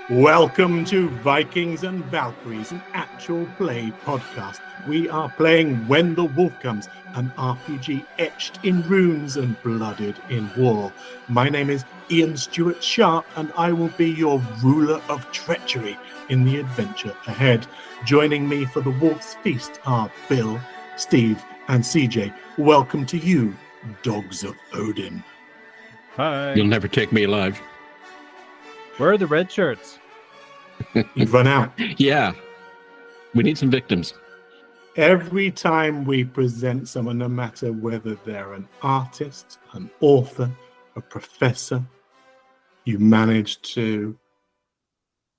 Welcome to Vikings and Valkyries, an actual play podcast. We are playing When the Wolf Comes, an RPG etched in runes and blooded in war. My name is Ian Stewart Sharp, and I will be your ruler of treachery in the adventure ahead. Joining me for the Wolf's Feast are Bill, Steve, and CJ. Welcome to you, Dogs of Odin. Hi. You'll never take me alive. Where are the red shirts? You've run out. Yeah. We need some victims. Every time we present someone, no matter whether they're an artist, an author, a professor, you manage to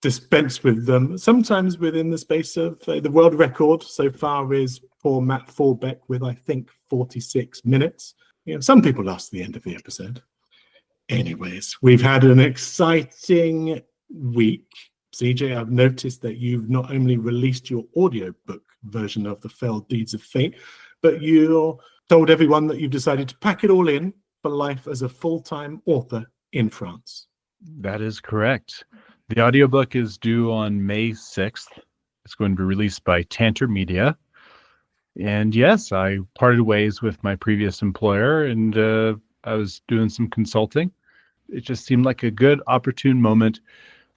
dispense with them, sometimes within the space of the world record so far is poor Matt Forbeck with, I think, 46 minutes. Some people last to the end of the episode. Anyways, we've had an exciting week. CJ, I've noticed that you've not only released your audiobook version of The Fell Deeds of Fate, but you told everyone that you've decided to pack it all in for life as a full-time author in France. That is correct. The audiobook is due on May 6th. It's going to be released by Tantor Media. And yes, I parted ways with my previous employer and I was doing some consulting. It just seemed like a good opportune moment.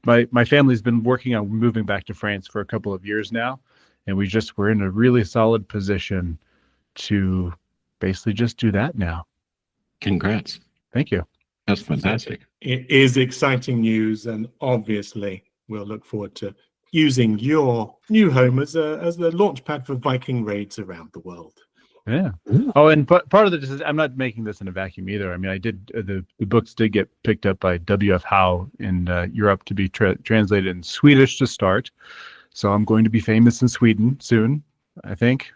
My family's been working on moving back to France for a couple of years now, and we're in a really solid position to basically just do that now. Congrats. Thank you. That's fantastic. It is exciting news, and obviously we'll look forward to using your new home as the launch pad for Viking raids around the world. Yeah. Oh, and part of this is I'm not making this in a vacuum either. I mean, I did the books did get picked up by W.F. Howe in Europe to be translated in Swedish to start. So I'm going to be famous in Sweden soon, I think,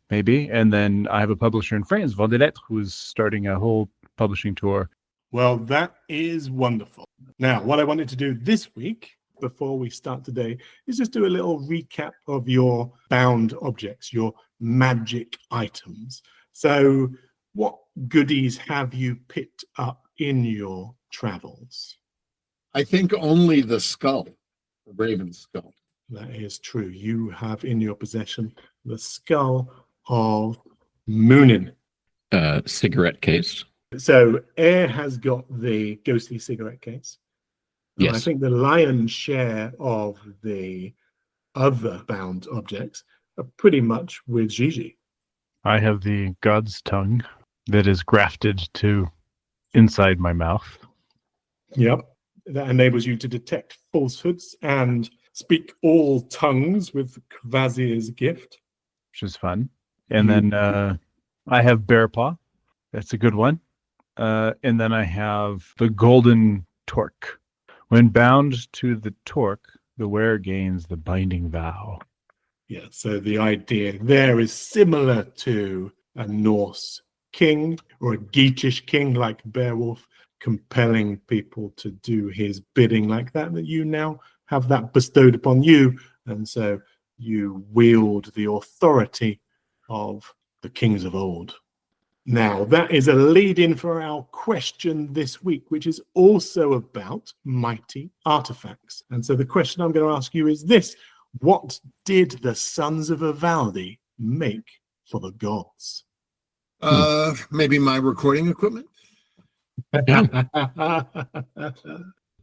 maybe. And then I have a publisher in France, Vaudelet, who's starting a whole publishing tour. Well, that is wonderful. Now, what I wanted to do this week, before we start today, is just do a little recap of your bound objects, your magic items. So what goodies have you picked up in your travels? I think only the skull, the raven's skull. That is true. You have in your possession the skull of Moonin. Cigarette case. So Air has got the ghostly cigarette case. Yes. I think the lion's share of the other bound objects are pretty much with Gigi. I have the god's tongue that is grafted to inside my mouth. Yep. That enables you to detect falsehoods and speak all tongues with Kvasir's gift. Which is fun. And then I have bear paw. That's a good one. And then I have the golden torque. When bound to the torque, the wearer gains the binding vow. Yeah, so the idea there is similar to a Norse king or a Geatish king like Beowulf, compelling people to do his bidding like that you now have that bestowed upon you. And so you wield the authority of the kings of old. Now, that is a lead-in for our question this week, which is also about mighty artifacts. And so the question I'm going to ask you is this. What did the Sons of Ivaldi make for the gods? Maybe my recording equipment?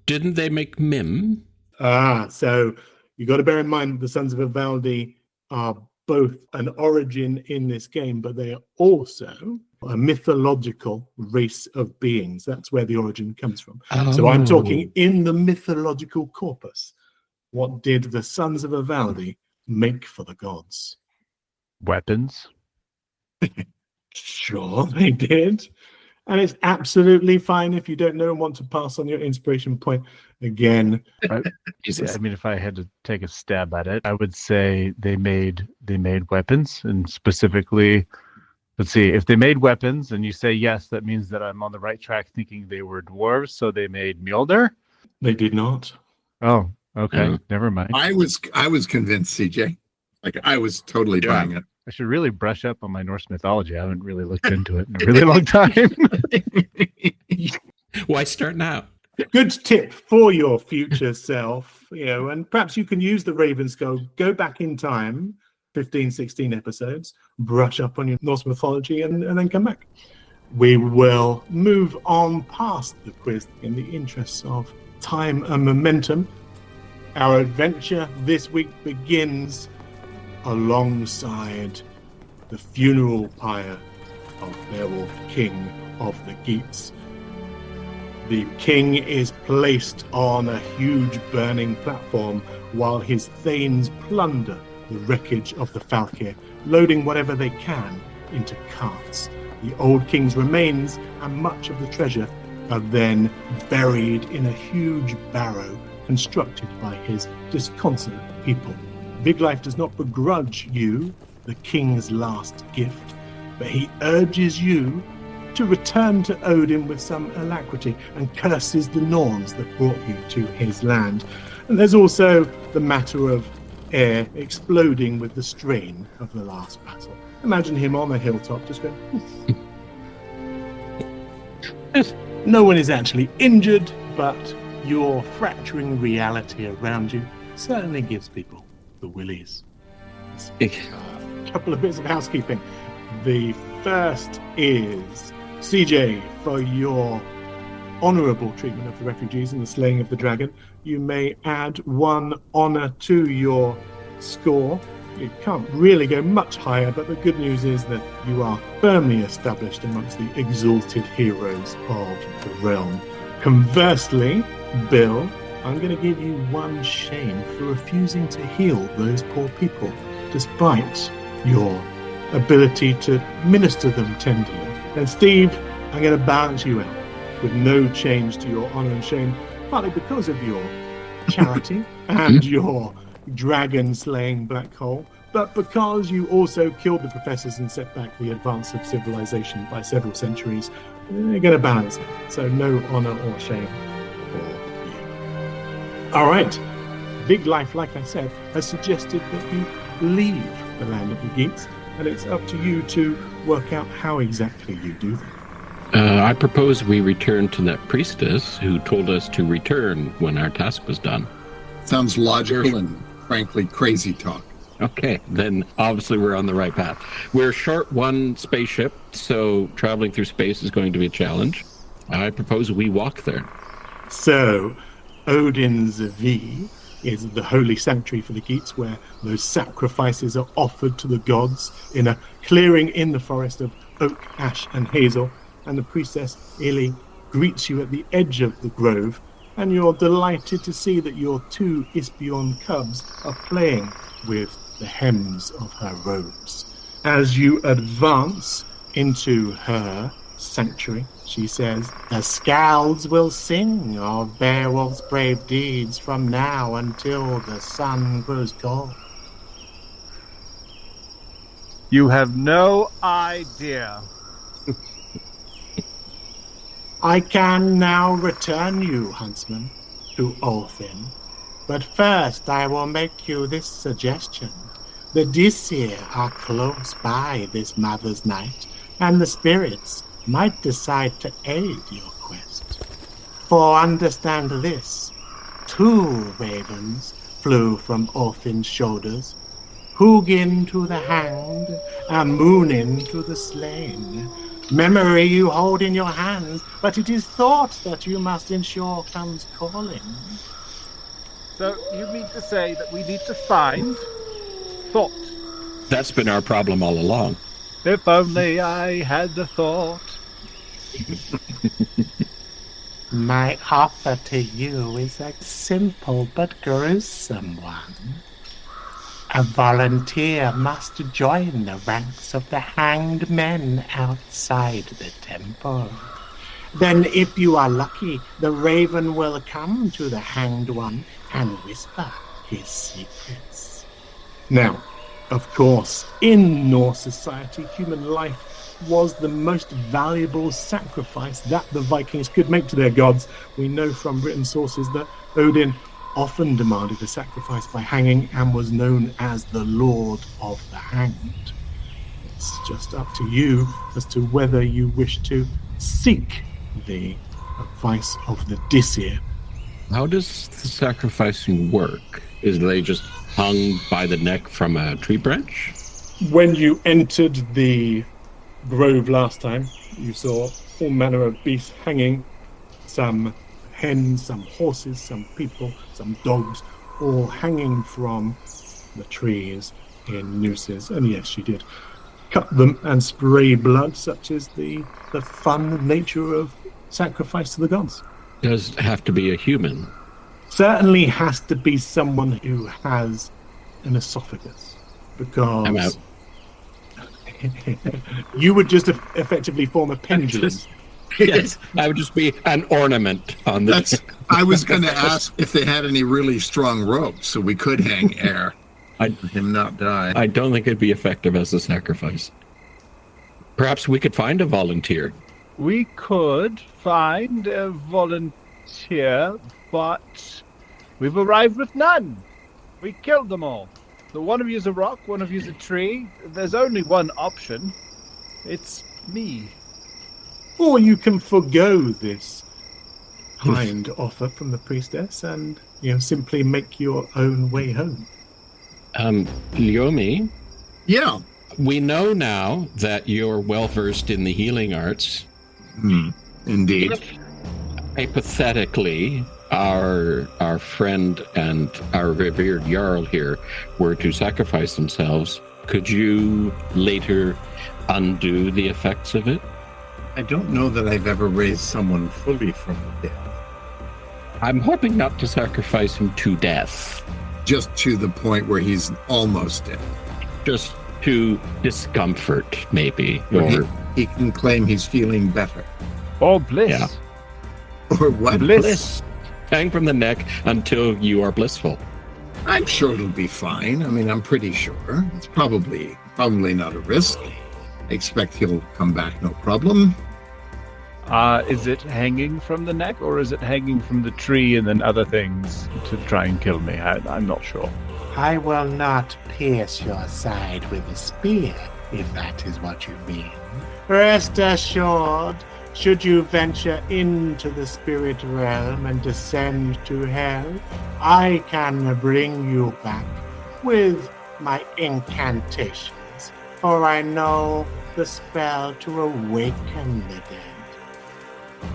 Didn't they make Mim? So you got to bear in mind the Sons of Ivaldi are both an origin in this game, but they are also a mythological race of beings. That's where the origin comes from. Oh. So I'm talking in the mythological corpus. What did the Sons of Ivaldi make for the gods? Weapons. Sure, they did. And it's absolutely fine if you don't know and want to pass on your inspiration point again. I mean, if I had to take a stab at it, I would say they made weapons, and specifically, let's see, if they made weapons and you say yes, that means that I'm on the right track thinking they were dwarves, so they made Mjolnir? They did not. Oh, okay. Never mind. I was convinced, CJ. Like I was totally buying it. I should really brush up on my Norse mythology. I haven't really looked into it in a really long time. Why start now? Good tip for your future self, and perhaps you can use the Raven Skull, go back in time, 15, 16 episodes, brush up on your Norse mythology, and then come back. We will move on past the quiz in the interests of time and momentum. Our adventure this week begins alongside the funeral pyre of Beowulf, King of the Geats. The king is placed on a huge burning platform while his thanes plunder the wreckage of the Falkir, loading whatever they can into carts. The old king's remains and much of the treasure are then buried in a huge barrow constructed by his disconsolate people. Big Life does not begrudge you the king's last gift, but he urges you to return to Odin with some alacrity and curses the Norns that brought you to his land. And there's also the matter of air exploding with the strain of the last battle. Imagine him on a hilltop just going, No one is actually injured, but your fracturing reality around you certainly gives people the willies. A couple of bits of housekeeping. The first is, CJ, for your honourable treatment of the refugees and the slaying of the dragon, you may add 1 honour to your score. You can't really go much higher, but the good news is that you are firmly established amongst the exalted heroes of the realm. Conversely, Bill, I'm going to give you 1 shame for refusing to heal those poor people, despite your ability to minister them tenderly. And Steve, I'm going to balance you out with no change to your honour and shame, partly because of your charity and your dragon-slaying black hole, but because you also killed the professors and set back the advance of civilization by several centuries, they're going to balance it. So no honour or shame for you. All right. Big Life, like I said, has suggested that you leave the land of the Geats, and it's up to you to work out how exactly you do that. I propose we return to that priestess who told us to return when our task was done. Sounds logical and frankly crazy talk. Okay, then obviously we're on the right path. We're short 1 spaceship, so traveling through space is going to be a challenge. I propose we walk there. So, Odin's V is the holy sanctuary for the Geats, where those sacrifices are offered to the gods in a clearing in the forest of oak, ash, and hazel. And the priestess Ili greets you at the edge of the grove, and you're delighted to see that your 2 Isbjorn cubs are playing with the hems of her robes. As you advance into her sanctuary, she says, "The Skalds will sing of Beowulf's brave deeds from now until the sun grows cold." You have no idea. I can now return you, huntsman, to Othin. But first I will make you this suggestion. The Disir are close by this Mother's Night, and the spirits might decide to aid your quest. For understand this, 2 ravens flew from Othin's shoulders, Hugin to the hanged, and Moonin to the slain. Memory you hold in your hands, but it is thought that you must ensure comes calling. So you mean to say that we need to find thought? That's been our problem all along. If only I had the thought. My offer to you is a simple but gruesome one. A volunteer must join the ranks of the hanged men outside the temple. Then, if you are lucky, the raven will come to the hanged one and whisper his secrets. Now, of course, in Norse society, human life was the most valuable sacrifice that the Vikings could make to their gods. We know from written sources that Odin often demanded a sacrifice by hanging and was known as the Lord of the Hanged. It's just up to you as to whether you wish to seek the advice of the Disir. How does the sacrificing work? Is they just hung by the neck from a tree branch? When you entered the grove last time, you saw all manner of beasts hanging, some hens, some horses, some people, some dogs, all hanging from the trees in nooses. And yes, you did cut them and spray blood, such as the fun nature of sacrifice to the gods. Does it have to be a human? Certainly has to be someone who has an esophagus, because I'm out. you would just effectively form a pendulum. Yes, I would just be an ornament on the. I was going to ask if they had any really strong ropes so we could hang air. Let him not die. I don't think it'd be effective as a sacrifice. Perhaps we could find a volunteer. We could find a volunteer, but we've arrived with none. We killed them all. So one of you's a rock, one of you's a tree. There's only one option. It's me. Or you can forgo this kind offer from the priestess and, simply make your own way home. Lyomi, Yeah. we know now that you're well-versed in the healing arts. Indeed. If, hypothetically, our friend and our revered Jarl here were to sacrifice themselves, could you later undo the effects of it? I don't know that I've ever raised someone fully from the dead. I'm hoping not to sacrifice him to death, Just to the point where he's almost dead. just to discomfort, maybe. Or Or he can claim he's feeling better. Or bliss. Yeah. Or what? bliss. Hang from the neck until you are blissful. I'm sure it'll be fine. I mean, I'm pretty sure. It's probably not a risk. I expect he'll come back, no problem. Is it hanging from the neck, or is it hanging from the tree and then other things to try and kill me? I'm not sure. I will not pierce your side with a spear, if that is what you mean. Rest assured, should you venture into the spirit realm and descend to hell, I can bring you back with my incantations, for I know the spell to awaken the dead.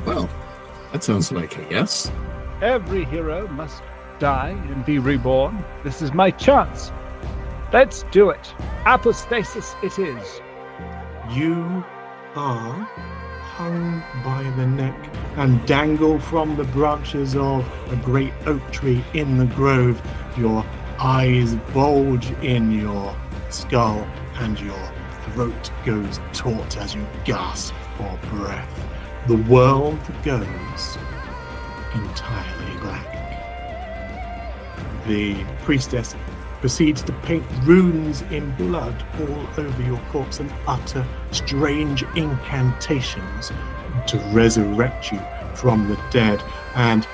Well, that sounds like a yes. Every hero must die and be reborn. This is my chance. Let's do it. Apostasis it is. You are hung by the neck and dangle from the branches of a great oak tree in the grove. Your eyes bulge in your skull and your throat goes taut as you gasp for breath. The world goes entirely black. The priestess proceeds to paint runes in blood all over your corpse and utter strange incantations to resurrect you from the dead. And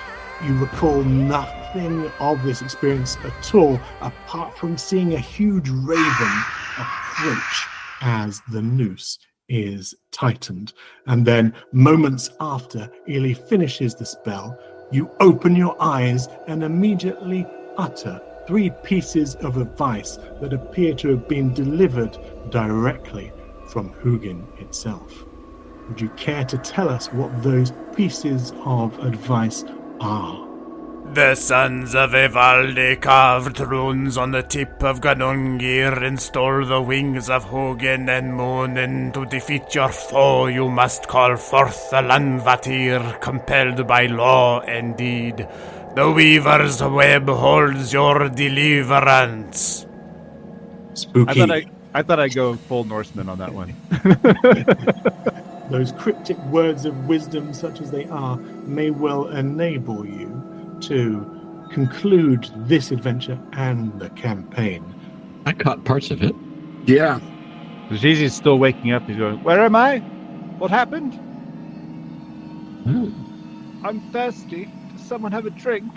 you recall nothing of this experience at all, apart from seeing a huge raven approach as the noose is tightened. And then moments after Ely finishes the spell, you open your eyes and immediately utter 3 pieces of advice that appear to have been delivered directly from Hugin itself. Would you care to tell us what those pieces of advice are? The Sons of Ivaldi carved runes on the tip of Ganungir and stole the wings of Hugin and Munin. To defeat your foe, you must call forth the Lanvatir, compelled by law and deed. The Weaver's web holds your deliverance. Spooky. I thought I'd go full Norseman on that one. Those cryptic words of wisdom, such as they are, may well enable you to conclude this adventure and the campaign. I caught parts of it. Yeah. Zizi's still waking up. He's going, "Where am I? What happened? I'm thirsty. Does someone have a drink?"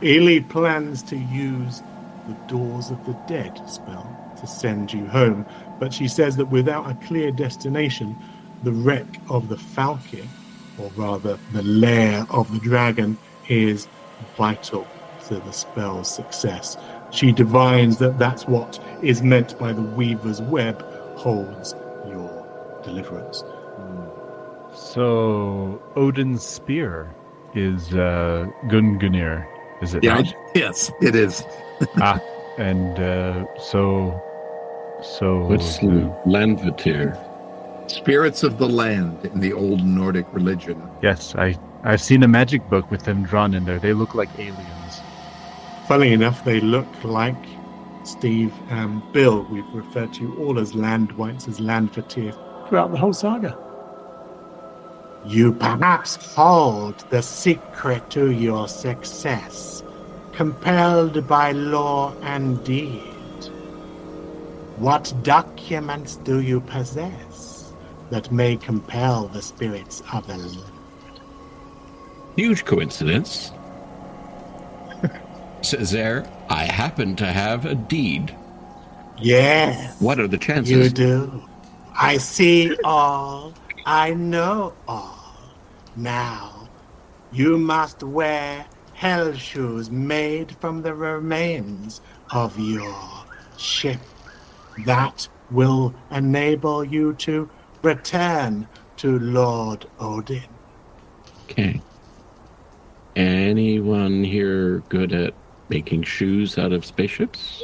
Ely plans to use the Doors of the Dead spell to send you home, but she says that without a clear destination, the wreck of the Falcon or rather the lair of the dragon, is vital to the spell's success. She divines that that's what is meant by the weaver's web holds your deliverance. So Odin's spear is Gungnir, is it not? Yes, it is. And so What's Landvatir? Spirits of the land in the old Nordic religion. yes, I've seen a magic book with them drawn in there. They look like aliens. Funnily enough, they look like Steve and Bill. We've referred to you all as Landwights, as Landvatir throughout the whole saga. You perhaps hold the secret to your success, compelled by law and deed. What documents do you possess that may compel the spirits of the land? Huge coincidence. Says there, I happen to have a deed. Yes, What are the chances? you do. I see all. I know all. Now, you must wear hell shoes made from the remains of your ship. That will enable you to return to Lord Odin. Okay. Anyone here good at making shoes out of spaceships?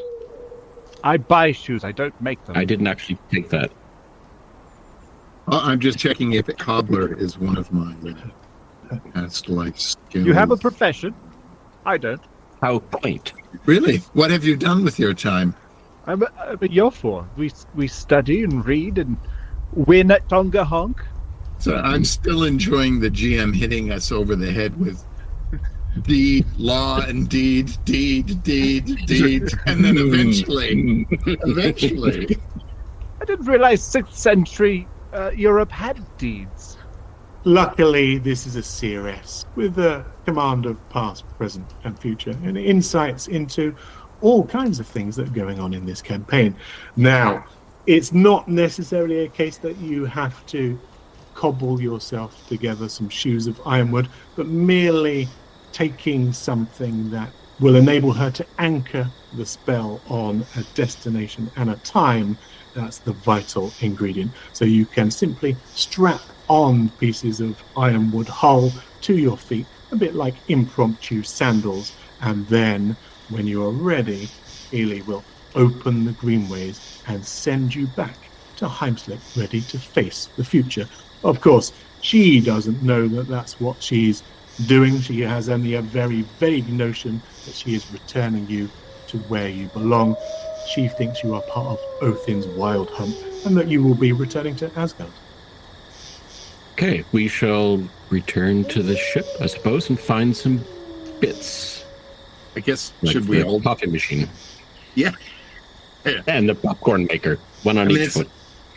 I buy shoes, I don't make them. I didn't actually take that. I'm just checking if cobbler is one of my past life skills. You have a profession? I don't. How quaint. Really? What have you done with your time? I'm a Yofor. We study and read and win at Tonga Honk. So I'm still enjoying the GM hitting us over the head with deed, law, and deed, and then eventually. I didn't realize 6th century Europe had deeds. Luckily, this is a CRS with a command of past, present, and future, and insights into all kinds of things that are going on in this campaign. Now, it's not necessarily a case that you have to cobble yourself together some shoes of ironwood, but merely taking something that will enable her to anchor the spell on a destination and a time. That's the vital ingredient. So you can simply strap on pieces of ironwood hull to your feet, a bit like impromptu sandals, and then when you are ready, Ely will open the greenways and send you back to Heimslick, ready to face the future. Of course, she doesn't know that that's what she's doing. She has only a very vague notion that she is returning you to where you belong. She thinks you are part of Othin's wild hunt and that you will be returning to Asgard. Okay, we shall return to the ship, I suppose, and find some bits. I guess, Like should we the all... coffee machine. Yeah. And the popcorn maker. One on each foot.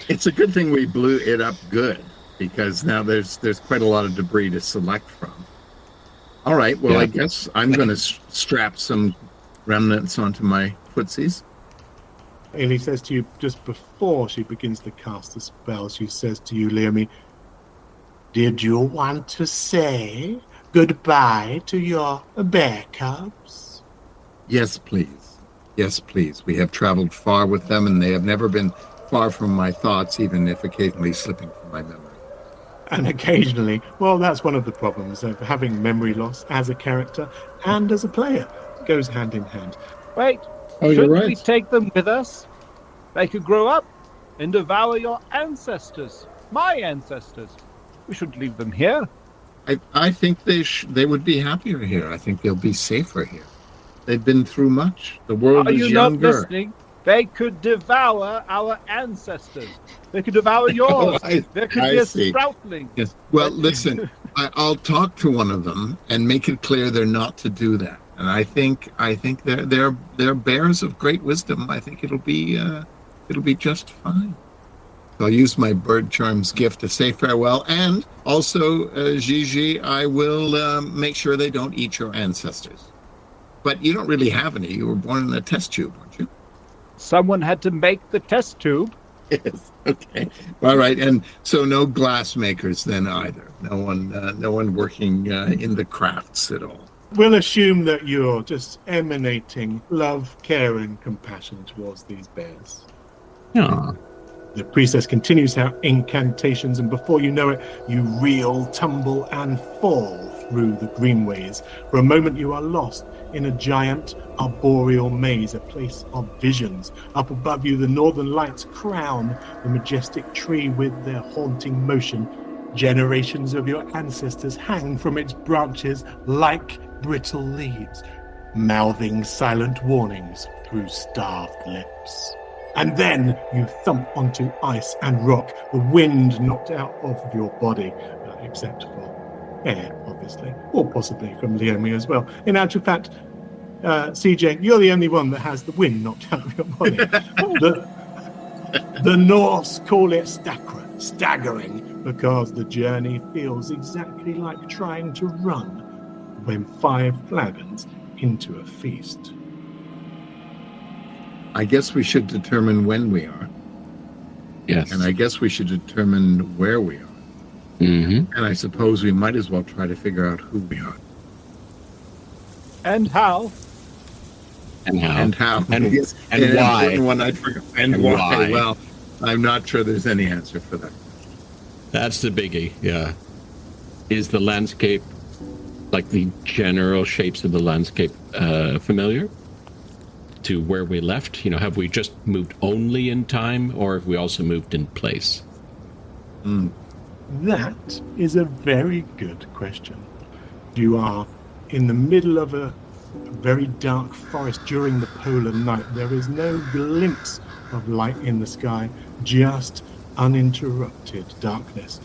It's a good thing we blew it up good, because now there's quite a lot of debris to select from. All right, well, Yeah. I guess I'm going to strap some remnants onto my footsies. Ely says to you, just before she begins to cast the spell, she says to you, Leomi, Did you want to say goodbye to your bear cubs? Yes, please. Yes, please. We have traveled far with them, and they have never been far from my thoughts, even if occasionally slipping from my memory. and occasionally, well, that's one of the problems of having memory loss as a character and as a player. It goes hand in hand. Wait, Oh, you're shouldn't right. we take them with us? They could grow up and devour your ancestors, my ancestors. We shouldn't leave them here. I think they would be happier here. I think they'll be safer here. They've been through much. The world Are is you younger. not listening? They could devour our ancestors. They could devour yours. There could I be a see. sproutling. Yes. Well, listen, I'll talk to one of them and make it clear they're not to do that. And I think they're bears of great wisdom. I think it'll be just fine. So I'll use my bird charms gift to say farewell, and also, Gigi, I will make sure they don't eat your ancestors. But you don't really have any. You were born in a test tube, weren't you? Someone had to make the test tube. Yes. Okay. All right. And so no glass makers then either. No one working in the crafts at all. We'll assume that you're just emanating love, care, and compassion towards these bears. Yeah. The priestess continues her incantations, and before you know it, you reel, tumble, and fall through the greenways. For a moment, you are lost in a giant arboreal maze, a place of visions. Up above you, the northern lights crown the majestic tree with their haunting motion. Generations of your ancestors hang from its branches like brittle leaves, mouthing silent warnings through starved lips. And then you thump onto ice and rock, the wind knocked out of your body, except for air, obviously, or possibly from Leomi as well. In actual fact, CJ, you're the only one that has the wind knocked out of your body. The Norse call it staggering, because the journey feels exactly like trying to run when 5 flagons into a feast. I guess we should determine when we are. Yes. And I guess we should determine where we are. Mm-hmm. And I suppose we might as well try to figure out who we are. And how? And how? And how. And, Yes, and an why? important one I'd forgot. And why? Well, I'm not sure there's any answer for that. That's the biggie, yeah. Is the landscape, like the general shapes of the landscape, familiar to where we left? You know, have we just moved only in time, or have we also moved in place? That is a very good question. You are in the middle of a very dark forest during the polar night. There is no glimpse of light in the sky, just uninterrupted darkness.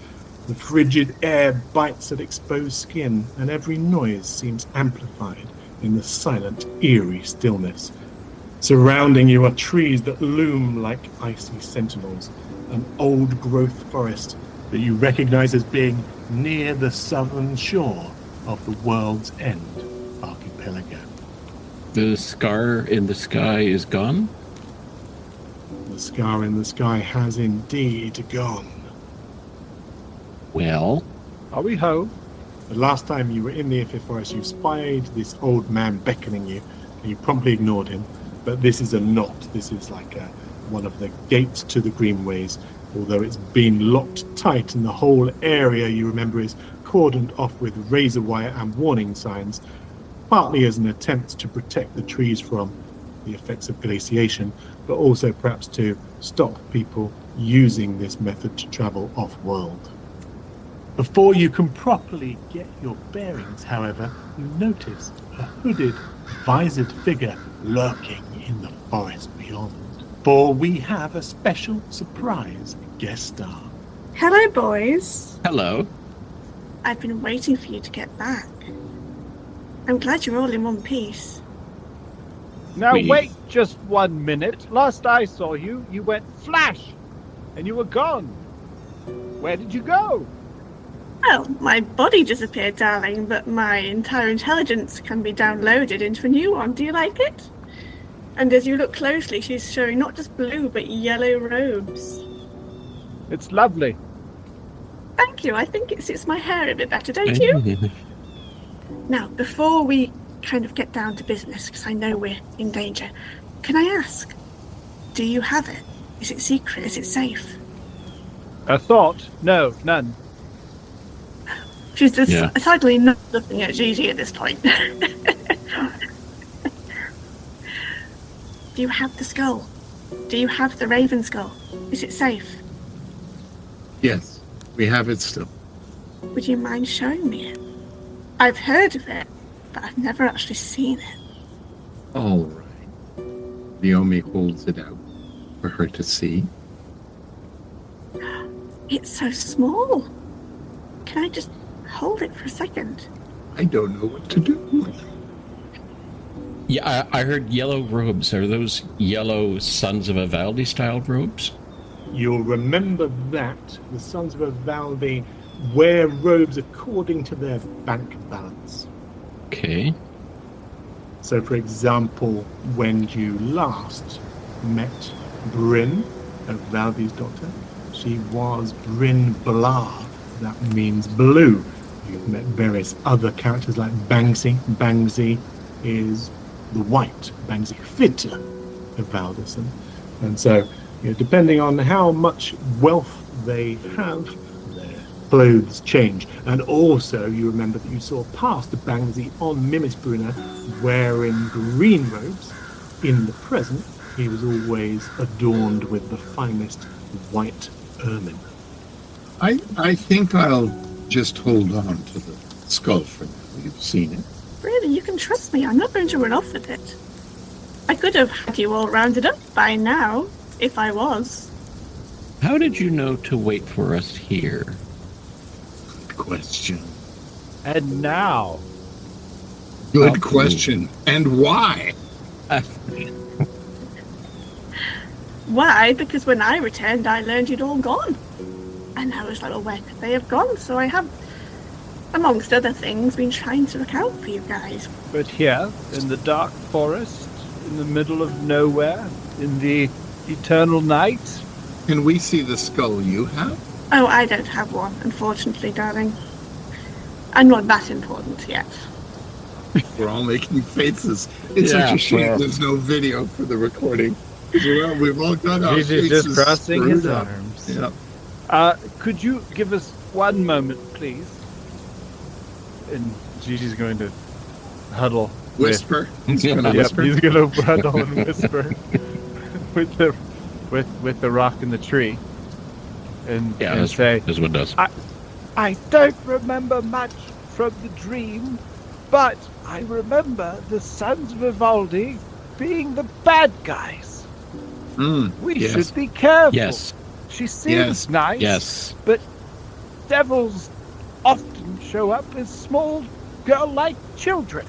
The frigid air bites at exposed skin, and every noise seems amplified in the silent, eerie stillness. Surrounding you are trees that loom like icy sentinels, an old-growth forest that you recognize as being near the southern shore of the World's End archipelago. The scar in the sky is gone? The scar in the sky has indeed gone. Well, Are we home? The last time you were in the Ifith Forest, you spied this old man beckoning you, and you promptly ignored him. But this is a knot. This is like one of the gates to the Greenways, although it's been locked tight, and the whole area, you remember, is cordoned off with razor wire and warning signs, partly as an attempt to protect the trees from the effects of glaciation, but also perhaps to stop people using this method to travel off-world. Before you can properly get your bearings, however, you notice a hooded, visored figure lurking in the forest beyond. For we have a special surprise guest star. Hello, boys. hello. I've been waiting for you to get back. I'm glad you're all in one piece. Now We- wait just 1 minute. Last I saw you, you went flash, and you were gone. Where did you go? Well, my body disappeared, darling, but my entire intelligence can be downloaded into a new one. Do you like it? And as you look closely, she's showing not just blue, but yellow robes. It's lovely. Thank you. I think it suits my hair a bit better, don't you? Now, before we kind of get down to business, because I know we're in danger, can I ask, do you have it? Is it secret? Is it safe? A thought? No, none. She's just Yeah. sadly not looking at Gigi at this point. Do you have the skull? Do you have the raven skull? Is it safe? Yes, we have it still. Would you mind showing me it? I've heard of it, but I've never actually seen it. All right. Naomi holds it out for her to see. It's so small. Can I just hold it for a second? I don't know what to do. Yeah, I heard yellow robes. Are those yellow Sons of Ivaldi style robes? You'll remember that the Sons of Ivaldi wear robes according to their bank balance. Okay. So, for example, when you last met Bryn, Ivaldi's daughter. She was Bryn Blar. That means blue. You've met various other characters like Bangsy. Bangsy is the white. Bangsy Fitter Ivaldison. And so, depending on how much wealth they have, their clothes change. And also, you remember that you saw past Bangsy on Mimisbrunner wearing green robes. In the present, he was always adorned with the finest white ermine. I think I'll just hold on to the skull for now. You've seen it. Really, you can trust me. I'm not going to run off with it. I could have had you all rounded up by now, if I was. How did you know to wait for us here? Good question. And now, Good question. And why? Why? Because when I returned, I learned you'd all gone. And I was like, well, where could they have gone? So I have, amongst other things, been trying to look out for you guys. but here, in the dark forest, in the middle of nowhere, in the eternal night. Can we see the skull you have? Oh, I don't have one, unfortunately, darling. I'm not that important yet. We're all making faces. It's such a shame there's no video for the recording. We've all got our He's faces just crossing his screwed up. arms. Yeah. Could you give us one moment, please? And Gigi's going to huddle. Whisper. He's gonna Yep, whisper. he's going to huddle and whisper with the rock in the tree, and say, That's what it does. I don't remember much from the dream, but I remember the Sons of Ivaldi being the bad guys. We should be careful. Yes. She seems nice. Yes. But devils often show up as small girl-like children.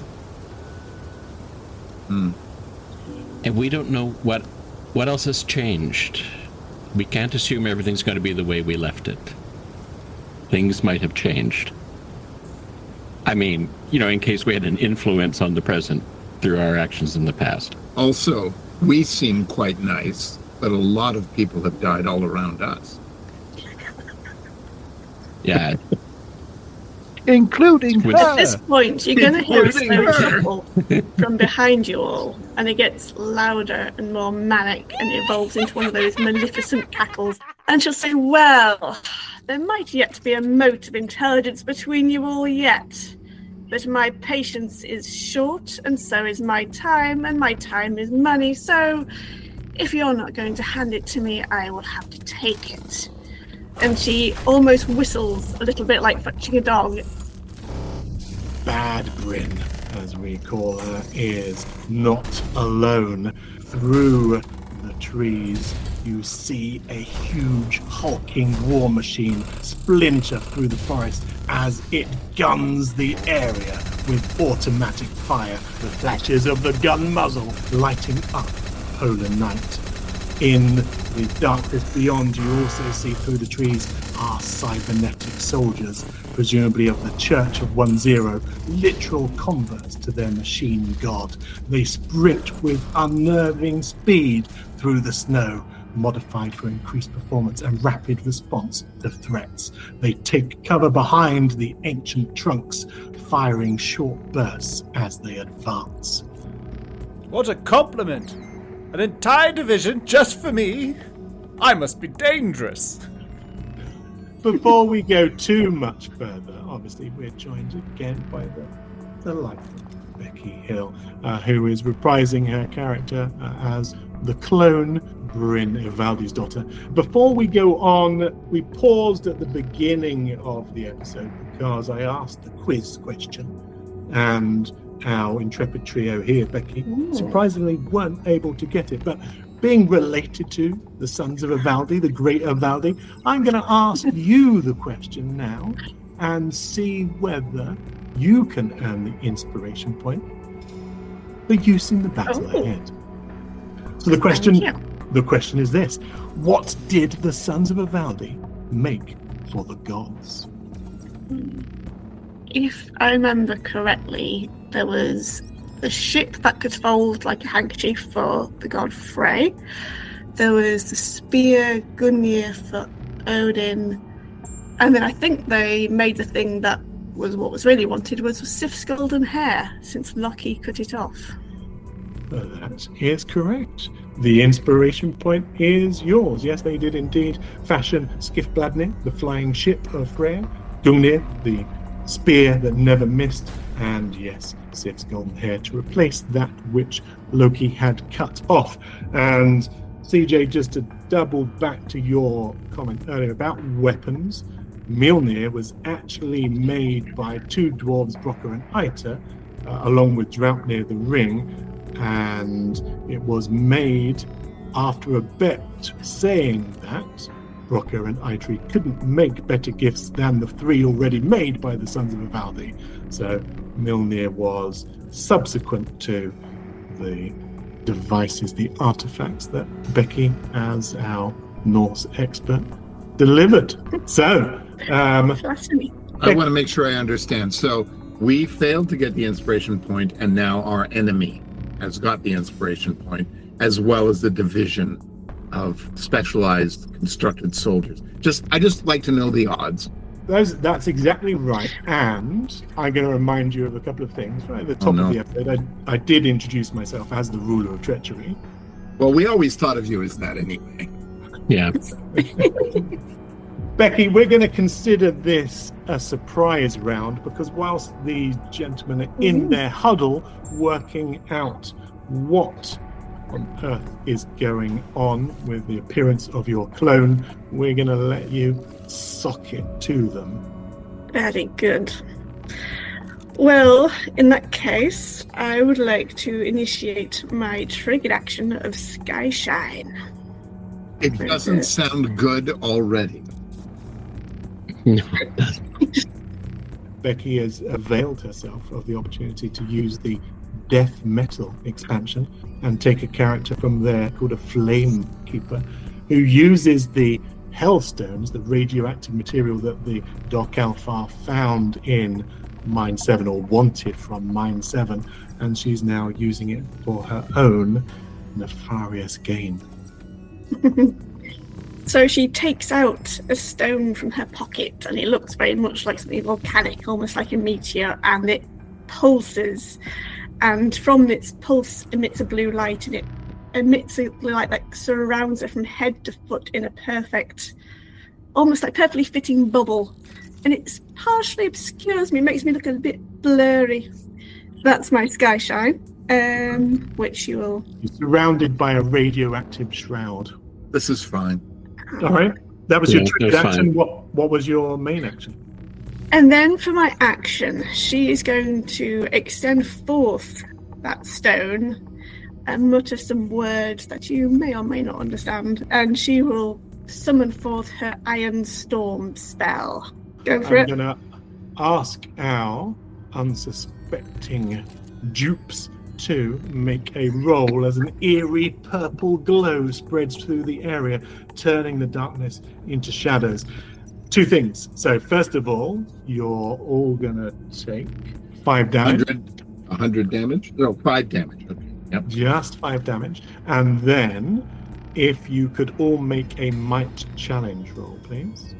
And we don't know what else has changed. We can't assume everything's going to be the way we left it. Things might have changed. I mean, in case we had an influence on the present through our actions in the past. Also, we seem quite nice, but a lot of people have died all around us. Yeah. Including her. At this point, you're going to hear a Including her. slow chuckle from behind you all, and it gets louder and more manic and evolves into one of those maleficent cackles. And she'll say, well, there might yet be a mote of intelligence between you all yet. But my patience is short, and so is my time, and my time is money, so if you're not going to hand it to me, I will have to take it. And she almost whistles a little bit like fetching a dog. Bad Bryn, as we call her, is not alone. Through the trees, you see a huge hulking war machine splinter through the forest as it guns the area with automatic fire, the flashes of the gun muzzle lighting up polar night. In the darkness beyond, you also see through the trees are cybernetic soldiers, presumably of the Church of 1-0, literal converts to their machine god. They sprint with unnerving speed through the snow, modified for increased performance and rapid response to threats. They take cover behind the ancient trunks, firing short bursts as they advance. What a compliment! An entire division just for me? I must be dangerous. Before we go too much further, obviously we're joined again by the delightful Becky Hill, who is reprising her character as the clone Bryn Ivaldi's daughter. Before we go on, we paused at the beginning of the episode because I asked the quiz question, and our intrepid trio here, Becky, surprisingly weren't able to get it. But being related to the Sons of Ivaldi, the great Ivaldi, I'm going to ask you the question now and see whether you can earn the inspiration point for use in the battle ahead. So the question is this: what did the Sons of Ivaldi make for the gods? If I remember correctly, there was the ship that could fold like a handkerchief for the god Frey. There was the spear Gungnir for Odin, and then I think they made the thing that was what was really wanted was Sif's golden hair, since Loki cut it off. That is correct. The inspiration point is yours. Yes, they did indeed fashion Skifbladnir, the flying ship of Freyr, Gungnir, the spear that never missed, and yes, Sif's golden hair to replace that which Loki had cut off. And CJ, just to double back to your comment earlier about weapons, Mjolnir was actually made by two dwarves, Brokkr and Eiter, along with Draupnir the Ring, and it was made after a bet saying that Brokkr and Eitri couldn't make better gifts than the three already made by the Sons of Ivaldi. So Mjolnir was subsequent to the devices, the artifacts that Becky, as our Norse expert, delivered. So, I want to make sure I understand. So we failed to get the inspiration point, and now our enemy has got the inspiration point, as well as the division of specialized constructed soldiers. I just like to know the odds. That's exactly right. And I'm going to remind you of a couple of things. Right at the top of the episode, I did introduce myself as the ruler of treachery. Well, we always thought of you as that anyway. Yeah. Becky, we're going to consider this a surprise round because whilst these gentlemen are in their huddle working out what on earth is going on with the appearance of your clone, we're going to let you sock it to them. Very good. Well, in that case, I would like to initiate my triggered action of Sky Shine. It doesn't sound good already. No. Becky has availed herself of the opportunity to use the Death Metal expansion and take a character from there called a Flame Keeper, who uses the Hellstones, the radioactive material that the Doc Alpha found in Mine 7, or wanted from Mine 7, and she's now using it for her own nefarious gain. So she takes out a stone from her pocket, and it looks very much like something volcanic, almost like a meteor, and it pulses. And from its pulse emits a blue light, and it emits a blue light that surrounds her from head to foot in a perfect, almost like perfectly fitting bubble. And it partially obscures me, makes me look a bit blurry. That's my Sky Shine, which you will... You're surrounded by a radioactive shroud. This is fine. All right. That was your triggered action. Fine. What was your main action? And then for my action, she is going to extend forth that stone and mutter some words that you may or may not understand. And she will summon forth her Iron Storm spell. Go for it. I'm going to ask our unsuspecting dupes to make a roll as an eerie purple glow spreads through the area, turning the darkness into shadows. Two things. So first of all, you're all going to take 5 damage. 100 damage? No, 5 damage. Okay. Yep. Just 5 damage. And then, if you could all make a might challenge roll, please.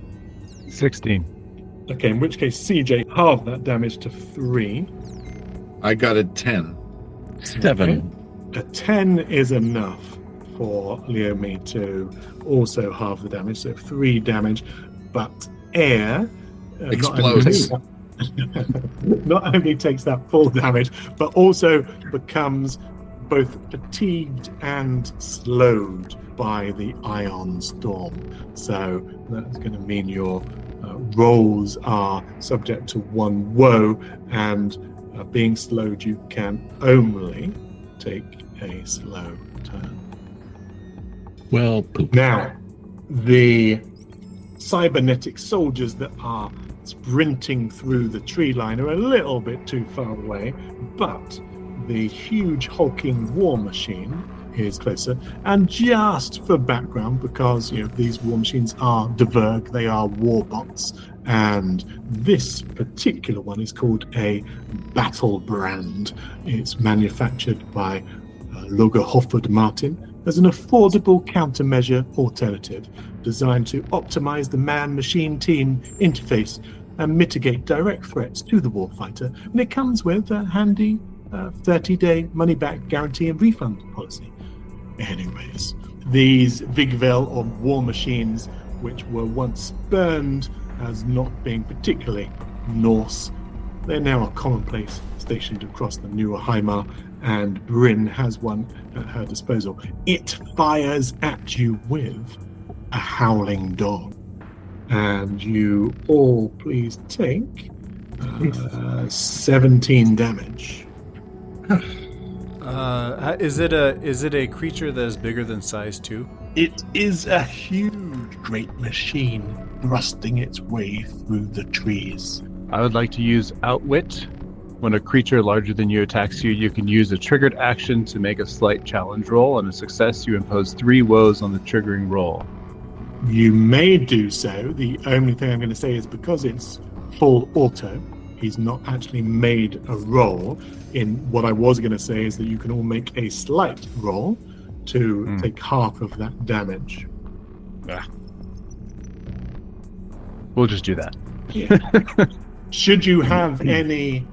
16. Okay, in which case, CJ, halve that damage to 3. I got a 10. 7. A 10 is enough for Leomi to also halve the damage, so 3 damage. But air explodes. Not only takes that full damage, but also becomes both fatigued and slowed by the ion storm. So that's going to mean your rolls are subject to 1 woe, and being slowed, you can only take a slow turn. Well, poop. Now, the cybernetic soldiers that are sprinting through the tree line are a little bit too far away, but the huge hulking war machine is closer. And just for background, because these war machines are Dverg, they are war bots, and this particular one is called a battle brand. It's manufactured by Loger Hofford Martin, as an affordable countermeasure alternative designed to optimize the man-machine team interface and mitigate direct threats to the warfighter. And it comes with a handy 30-day money-back guarantee and refund policy. Anyways, these Vigvel or war machines, which were once spurned as not being particularly Norse, they're now a commonplace stationed across the Níu Heimar, and Bryn has one at her disposal. It fires at you with a howling dog. And you all please take 17 damage. Is it a creature that is bigger than size 2? It is a huge, great machine thrusting its way through the trees. I would like to use Outwit. When a creature larger than you attacks you, you can use a triggered action to make a slight challenge roll. On a success, you impose 3 woes on the triggering roll. You may do so. The only thing I'm going to say is because it's full auto, he's not actually made a roll. In what I was going to say is that you can all make a slight roll to take half of that damage. We'll just do that. Yeah. Should you have any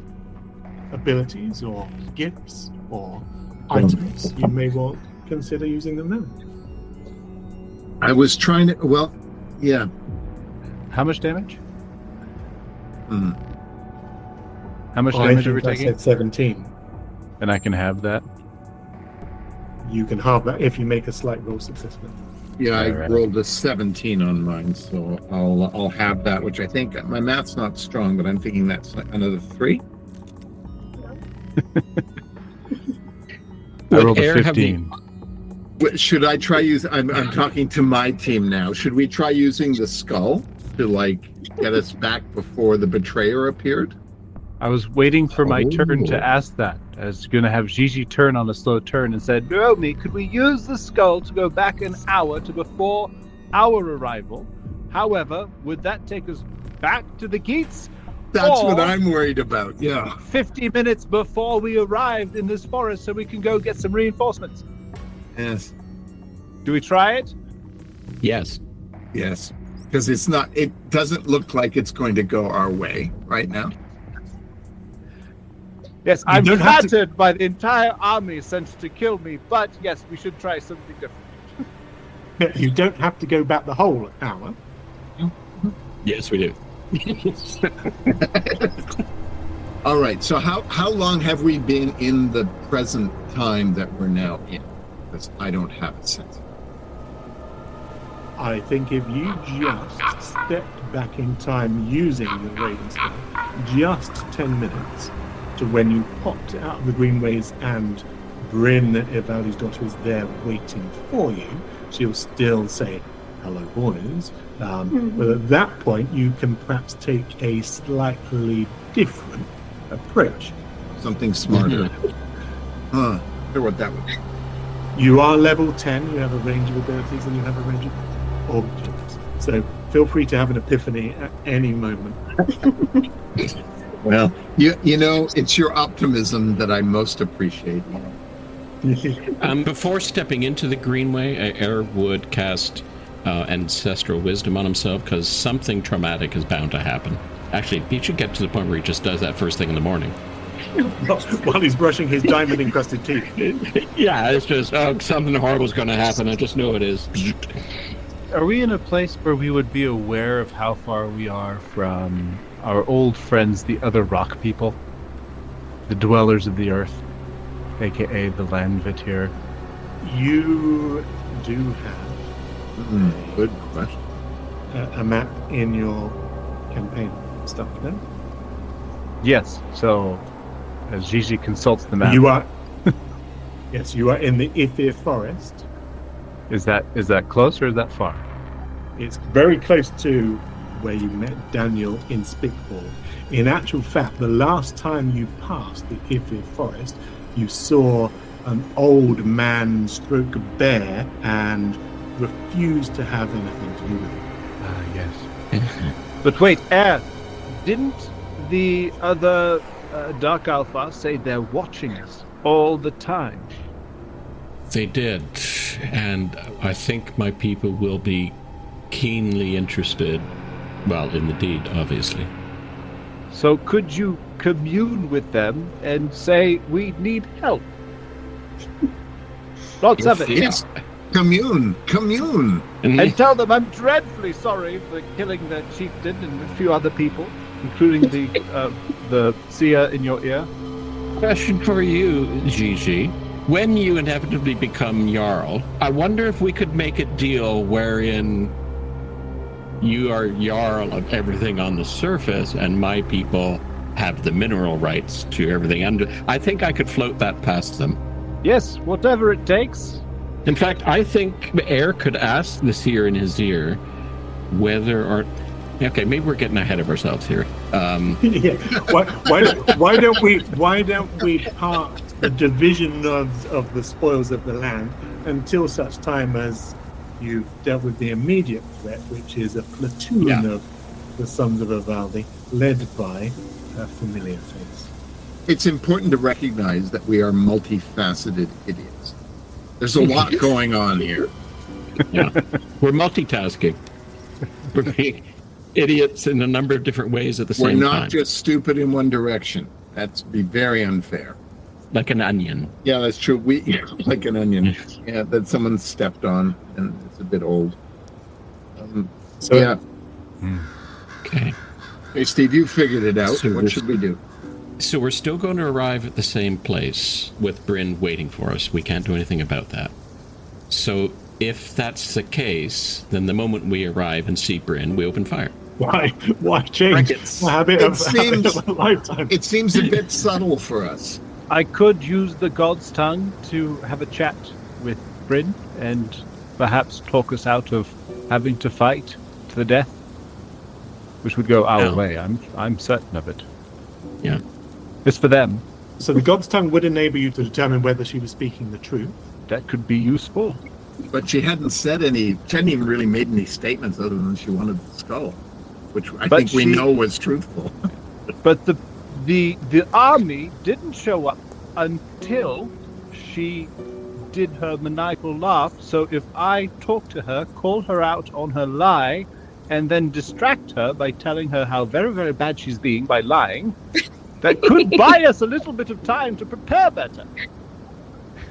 abilities or gifts or items, you may well consider using them now. I was trying to. Well, yeah. How much damage? Mm. How much I damage are we think I taking? said 17. And I can have that. You can halve that if you make a slight roll successfully. Yeah, I Alright. rolled a 17 on mine, so I'll have that. Which I think my math's not strong, but I'm thinking that's like another 3. I rolled a air have 15. Should I try I'm talking to my team now. Should we try using the skull to get us back before the betrayer appeared? I was waiting for my turn to ask that. I was going to have Gigi turn on a slow turn and said, Naomi, could we use the skull to go back an hour to before our arrival? However, would that take us back to the Keats? That's what Or I'm worried about. Yeah. 50 minutes before we arrived in this forest so we can go get some reinforcements. Yes. Do we try it? Yes. Yes. Because it doesn't look like it's going to go our way right now. Yes, I'm don't have to- flattered by the entire army sent to kill me, but yes, we should try something different. You don't have to go back the whole hour. Yes, we do. All right. So how long have we been in the present time that we're now in? Because I don't have a sense. I think if you just stepped back in time using your Raven Spell, just 10 minutes to when you popped out of the Greenways and Bryn, Ivaldi's daughter, is there waiting for you, she'll still say, hello, boys. But at that point, you can perhaps take a slightly different approach. Something smarter. I wonder what that would be. You are level 10, you have a range of abilities, and you have a range of objects. So feel free to have an epiphany at any moment. Well, you know, it's your optimism that I most appreciate. Before stepping into the Greenway, Air would cast Ancestral Wisdom on himself because something traumatic is bound to happen. Actually, he should get to the point where he just does that first thing in the morning. While he's brushing his diamond-encrusted teeth. Yeah, it's just, something horrible is going to happen. I just know it is. Are we in a place where we would be aware of how far we are from our old friends, the other rock people? The dwellers of the earth, aka the Landvitir? You do have Good question. a map in your campaign stuff, no? Yes, so as Gigi consults the map, You are... Yes, you are in the Ithir Forest. is that close or is that far? It's very close to where you met Daniel in Spickborg. In actual fact, the last time you passed the Ithir Forest, you saw an old man stroke bear and refused to have anything to do with it. Ah, yes. But wait, didn't the other Dark Alpha say they're watching us all the time? They did. and I think my people will be keenly interested, well, in the deed, obviously. So could you commune with them and say, we need help? Lots of it. Yes. Commune. And tell them I'm dreadfully sorry for killing their chieftain and a few other people, including the seer in your ear. Question for you, Gigi. When you inevitably become Jarl, I wonder if we could make a deal wherein you are Jarl of everything on the surface and my people have the mineral rights to everything under. I think I could float that past them. Yes, whatever it takes. In fact, I think Air could ask the seer in his ear whether or... Okay, maybe we're getting ahead of ourselves here. Yeah. Why don't we part the division of the spoils of the land until such time as you've dealt with the immediate threat, which is a platoon of the Sons of Ivaldi, led by a familiar face. It's important to recognize that we are multifaceted idiots. There's a lot going on here. Yeah, we're multitasking. We're being idiots in a number of different ways at the same time. We're not just stupid in one direction. That's be very unfair. Like an onion. Yeah, that's true. We like an onion. Yeah, that someone stepped on, and it's a bit old. Yeah. Okay. Hey, Steve, you figured it out. So what should we do? So we're still going to arrive at the same place with Bryn waiting for us. We can't do anything about that. So if that's the case, then the moment we arrive and see Bryn, we open fire. Why change the habit of a lifetime? It seems a bit subtle for us. I could use the God's tongue to have a chat with Bryn and perhaps talk us out of having to fight to the death, which would go our way. I'm certain of it. Yeah. It's for them. So the God's tongue would enable you to determine whether she was speaking the truth. That could be useful. But she hadn't said any. She hadn't even really made any statements other than she wanted the skull, which I think we know was truthful. But the army didn't show up until she did her maniacal laugh. So if I talk to her, call her out on her lie, and then distract her by telling her how very, very bad she's being by lying, that could buy us a little bit of time to prepare better.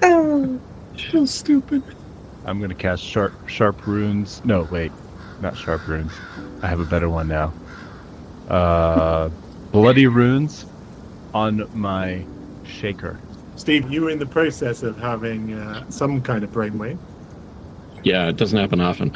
Oh, So stupid. I'm going to cast sharp runes. No, wait. Not sharp runes. I have a better one now. Bloody runes on my shaker. Steve, you were in the process of having some kind of brainwave. Yeah, it doesn't happen often.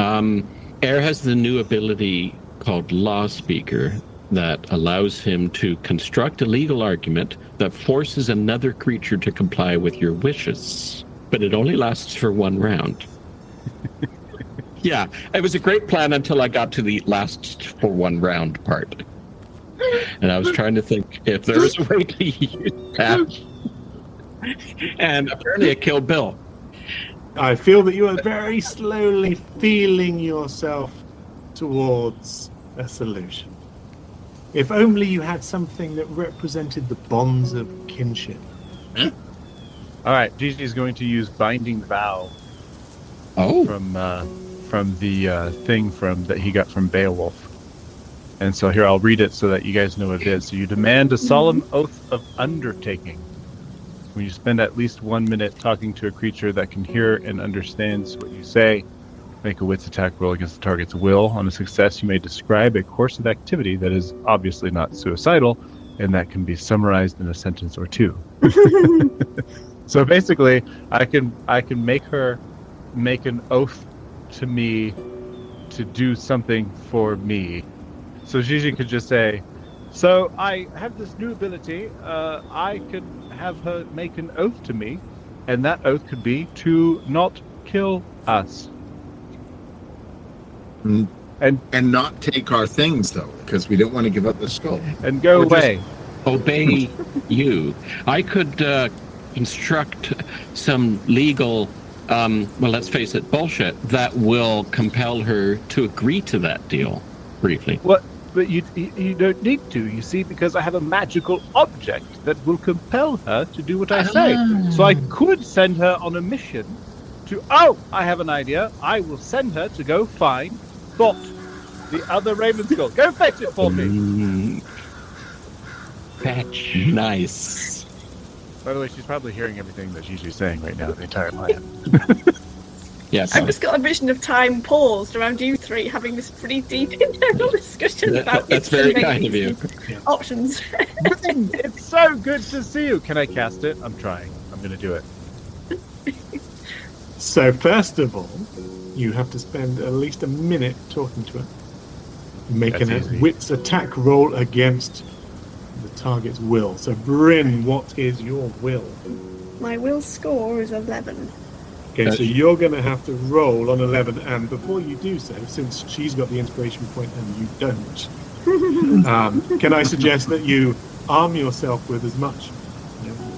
Air has the new ability called Law Speaker that allows him to construct a legal argument that forces another creature to comply with your wishes. But it only lasts for one round. Yeah, it was a great plan until I got to the last for one round part. And I was trying to think if there was a way to use that. And apparently it killed Bill. I feel that you are very slowly feeling yourself towards a solution. If only you had something that represented the bonds of kinship. All right, Gigi is going to use Binding Vow from the thing that he got from Beowulf. And so here, I'll read it so that you guys know what it is. So you demand a solemn oath of undertaking. When you spend at least 1 minute talking to a creature that can hear and understands what you say, make a wits attack roll against the target's will. On a success, you may describe a course of activity that is obviously not suicidal, and that can be summarized in a sentence or two. So basically, I can make her make an oath to me to do something for me. So Gigi could just say, so I have this new ability. I can have her make an oath to me, and that oath could be to not kill us. And not take our things, though, because we don't want to give up the skull. And go away. Obey you. I could construct some legal, well, let's face it, bullshit that will compel her to agree to that deal, briefly. What? But you don't need to, you see, because I have a magical object that will compel her to do what I say. So I could send her on a mission to... Oh, I have an idea. I will send her to go find Thought, the other Raven Skull. Go fetch it for me. Fetch. Nice. By the way, she's probably hearing everything that Gigi's saying right now, the entire plan. Yes. I've just got a vision of time paused around you three having this pretty deep internal discussion about That's very kind of you. options. It's so good to see you. Can I cast it? I'm trying. I'm going to do it. So first of all, you have to spend at least a minute talking to her. Making That's a easy. wits attack roll against the target's will. So Bryn, what is your will? My will score is 11. Okay, so you're going to have to roll on 11, and before you do so, since she's got the inspiration point and you don't, can I suggest that you arm yourself with as much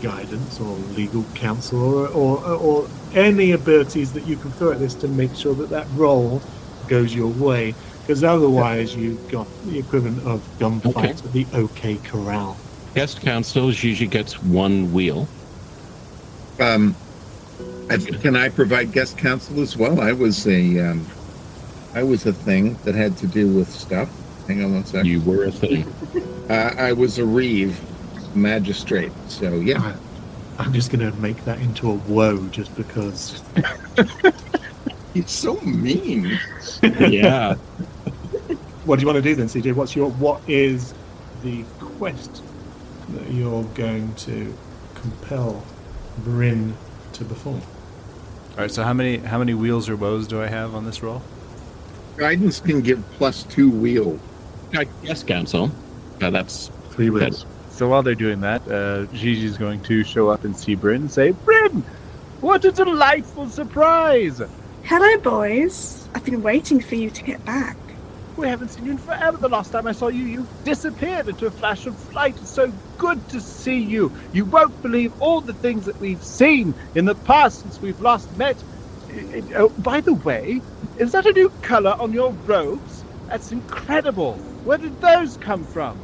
guidance or legal counsel or any abilities that you can throw at this to make sure that that roll goes your way, because otherwise you've got the equivalent of gunfight at the OK Corral. Guest counsel, Gigi gets 1 wheel. Can I provide guest counsel as well? I was a thing that had to do with stuff. Hang on one second. You were a thing. I was a reeve magistrate. So yeah. I'm just going to make that into a woe just because. It's so mean. Yeah. What do you want to do then, CJ? What is the quest that you're going to compel Bryn to perform? All right, so how many wheels or woes do I have on this roll? Guidance can give +2 wheel. Guest counsel. That's 3 wheels. So while they're doing that, Gigi's going to show up and see Bryn and say, Bryn, what a delightful surprise! Hello, boys. I've been waiting for you to get back. We haven't seen you in forever. The last time I saw you, you disappeared into a flash of light. It's so good to see you. You won't believe all the things that we've seen in the past since we've last met. Oh, by the way, is that a new color on your robes? That's incredible. Where did those come from?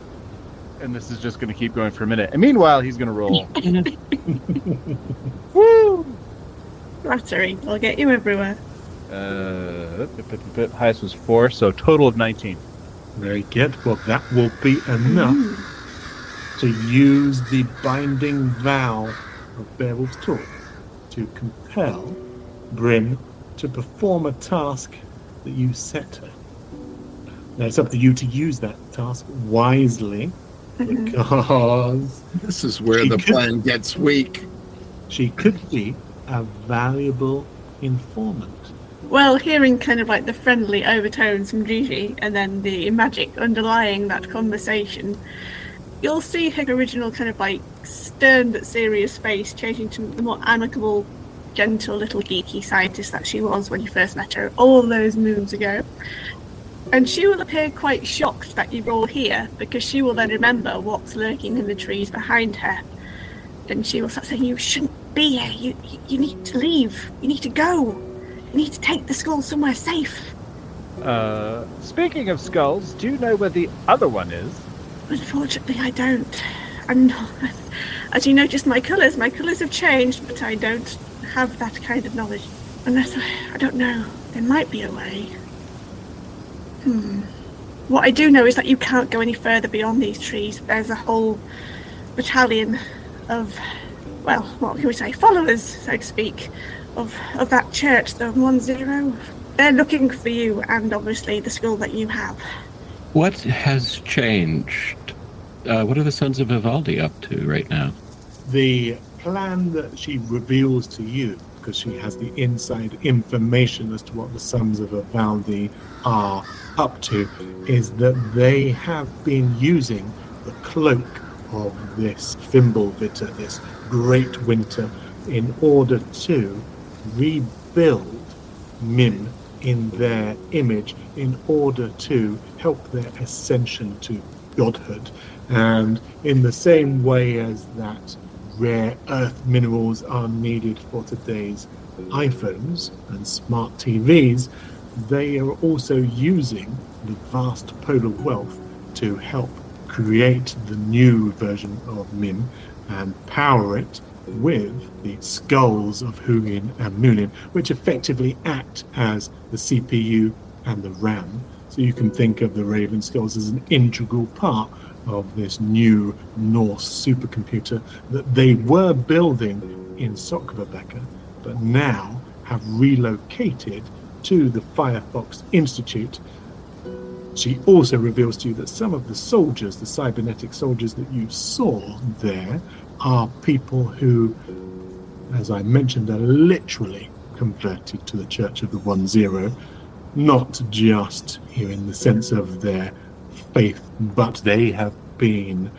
And this is just going to keep going for a minute. And meanwhile, he's going to roll. Woo! Flattery. I'll get you everywhere. Highest was 4, so total of 19. Very good. Well, that will be enough to use the binding vow of Beowulf's Talk to compel Bryn to perform a task that you set her. Now, it's up to you to use that task wisely, because This is where the plan gets weak. she could be a valuable informant. Well, hearing kind of like the friendly overtones from Gigi and then the magic underlying that conversation, you'll see her original kind of like stern but serious face changing to the more amicable, gentle little geeky scientist that she was when you first met her all those moons ago. And she will appear quite shocked that you're all here, because she will then remember what's lurking in the trees behind her. And she will start saying, you shouldn't be here, you need to leave, you need to go. You need to take the skull somewhere safe. Speaking of skulls, do you know where the other one is? Unfortunately, I don't. I'm not. As you noticed, my colours have changed, but I don't have that kind of knowledge. Unless, I don't know, there might be a way. What I do know is that you can't go any further beyond these trees. There's a whole battalion of, well, what can we say, followers, so to speak, of that church, the 1-0. They're looking for you and obviously the skull that you have. What has changed? What are the Sons of Ivaldi up to right now? The plan that she reveals to you, because she has the inside information as to what the Sons of Ivaldi are up to, is that they have been using the cloak of this Fimbulvita, this great winter, in order to rebuild Mim in their image, in order to help their ascension to godhood. And in the same way as that rare earth minerals are needed for today's iPhones and smart TVs, they are also using the vast polar wealth to help create the new version of Mim and power it with the skulls of Hugin and Munin, which effectively act as the CPU and the RAM. So you can think of the Raven skulls as an integral part of this new Norse supercomputer that they were building in Sokvabeka, but now have relocated to the Firefox Institute. She also reveals to you that some of the soldiers, the cybernetic soldiers that you saw there, are people who, as I mentioned, are literally converted to the Church of the 1-0, not just here in the sense of their faith, but they have been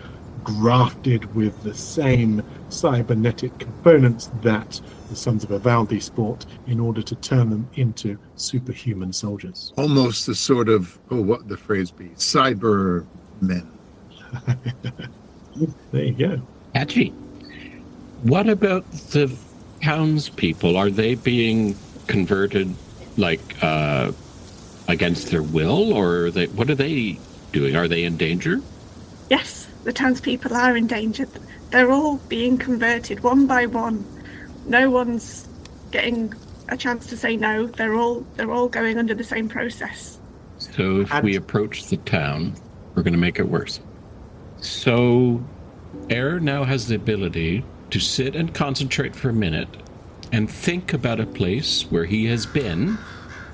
grafted with the same cybernetic components that the Sons of Ivaldi sport in order to turn them into superhuman soldiers. Almost a sort of, what would the phrase be? Cyber men. There you go. Catchy. What about the townspeople? Are they being converted like against their will, or what are they doing? Are they in danger? Yes, the townspeople are in danger. They're all being converted one by one. No one's getting a chance to say no. They're all going under the same process. So if we approach the town, we're going to make it worse. So Air now has the ability to sit and concentrate for a minute and think about a place where he has been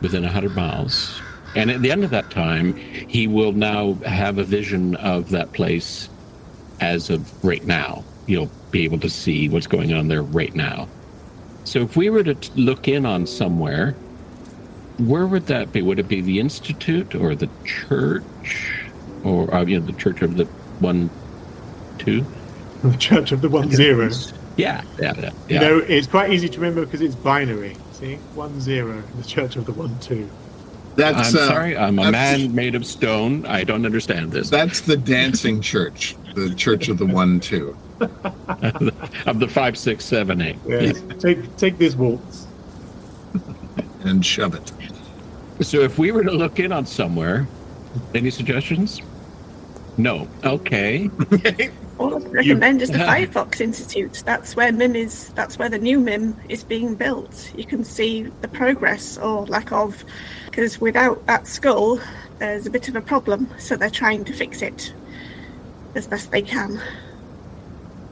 within 100 miles. And at the end of that time, he will now have a vision of that place as of right now. You'll be able to see what's going on there right now. So if we were to look in on somewhere, where would that be? Would it be the Institute or the church? Or the Church of the 1-2? The Church of the 1-0. Yeah. You know, it's quite easy to remember because it's binary. See? 1-0, the Church of the 1-2. I'm sorry, I'm a man made of stone. I don't understand this. That's the dancing church, the Church of the 1-2. Of the 5, 6, 7, 8. Yes. Take this waltz. And shove it. So if we were to look in on somewhere, any suggestions? No. Okay. All I'd recommend is the Firefox Institute. That's where the new MIM is being built. You can see the progress or lack of, because without that skull, there's a bit of a problem. So they're trying to fix it as best they can.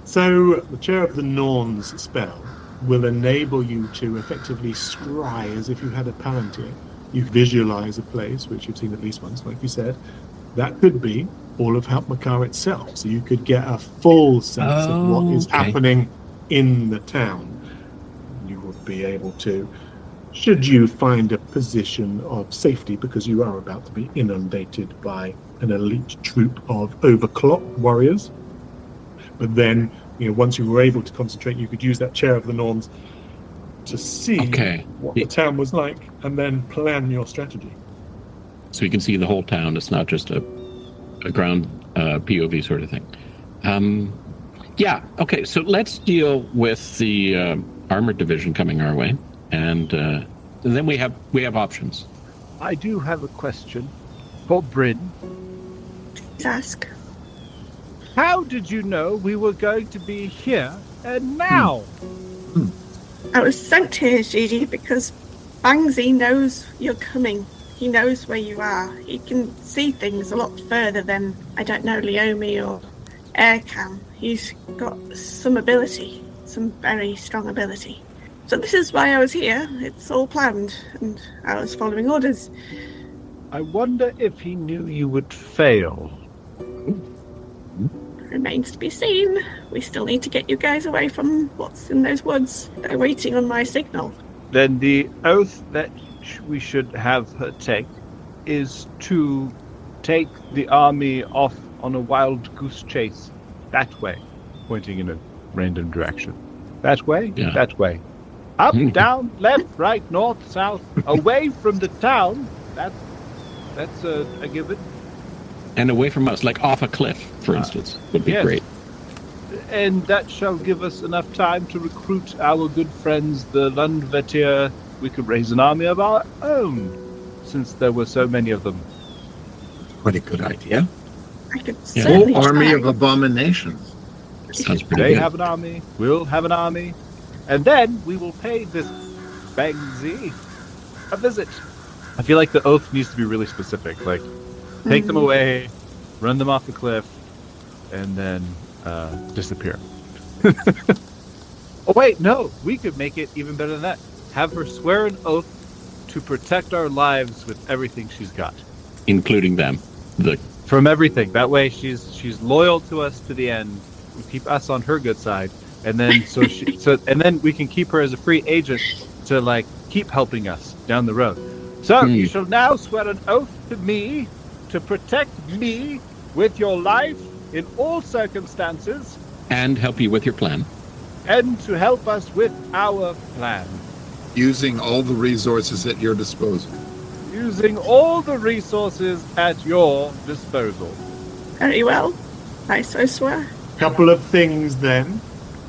So the Chair of the Norns spell will enable you to effectively scry as if you had a palantir. You visualize a place, which you've seen at least once, like you said. That could be all of Halpmakar itself, so you could get a full sense of what is happening in the town. You would be able to, should you find a position of safety, because you are about to be inundated by an elite troop of overclock warriors. But then, once you were able to concentrate, you could use that Chair of the Norns to see what the town was like and then plan your strategy. So you can see the whole town. It's not just a ground POV sort of thing. Okay, so let's deal with the armored division coming our way, and then we have options. I do have a question for Bryn. Please ask. How did you know we were going to be here and now? I was sent here, Gigi, because Bangsy knows you're coming. He knows where you are. He can see things a lot further than, I don't know, Leomi or Air can. He's got some ability, some very strong ability. So this is why I was here. It's all planned, and I was following orders. I wonder if he knew you would fail. Remains to be seen. We still need to get you guys away from what's in those woods. They're waiting on my signal. Then the oath that we should have her take is to take the army off on a wild goose chase that way, pointing in a random direction. That way, that way. Up, down, left, right, north, south, away from the town. That's a given. And away from us, like off a cliff, for instance, would be great. And that shall give us enough time to recruit our good friends, the Lundvetir. We could raise an army of our own, since there were so many of them. Quite a good idea. I could certainly Whole army try. of abominations. Sounds pretty They good. have an army, we'll have an army, and then we will pay this Bangsy a visit. I feel like the oath needs to be really specific. Like, take them away, run them off the cliff, and then disappear. Oh wait, no, we could make it even better than that. Have her swear an oath to protect our lives with everything she's got. Including them. From everything. That way she's loyal to us to the end. We keep us on her good side. And then and then we can keep her as a free agent to like keep helping us down the road. So you shall now swear an oath to me to protect me with your life in all circumstances. And help you with your plan. And to help us with our plan. Using all the resources at your disposal. Using all the resources at your disposal. Very well. I so swear. Couple of things then.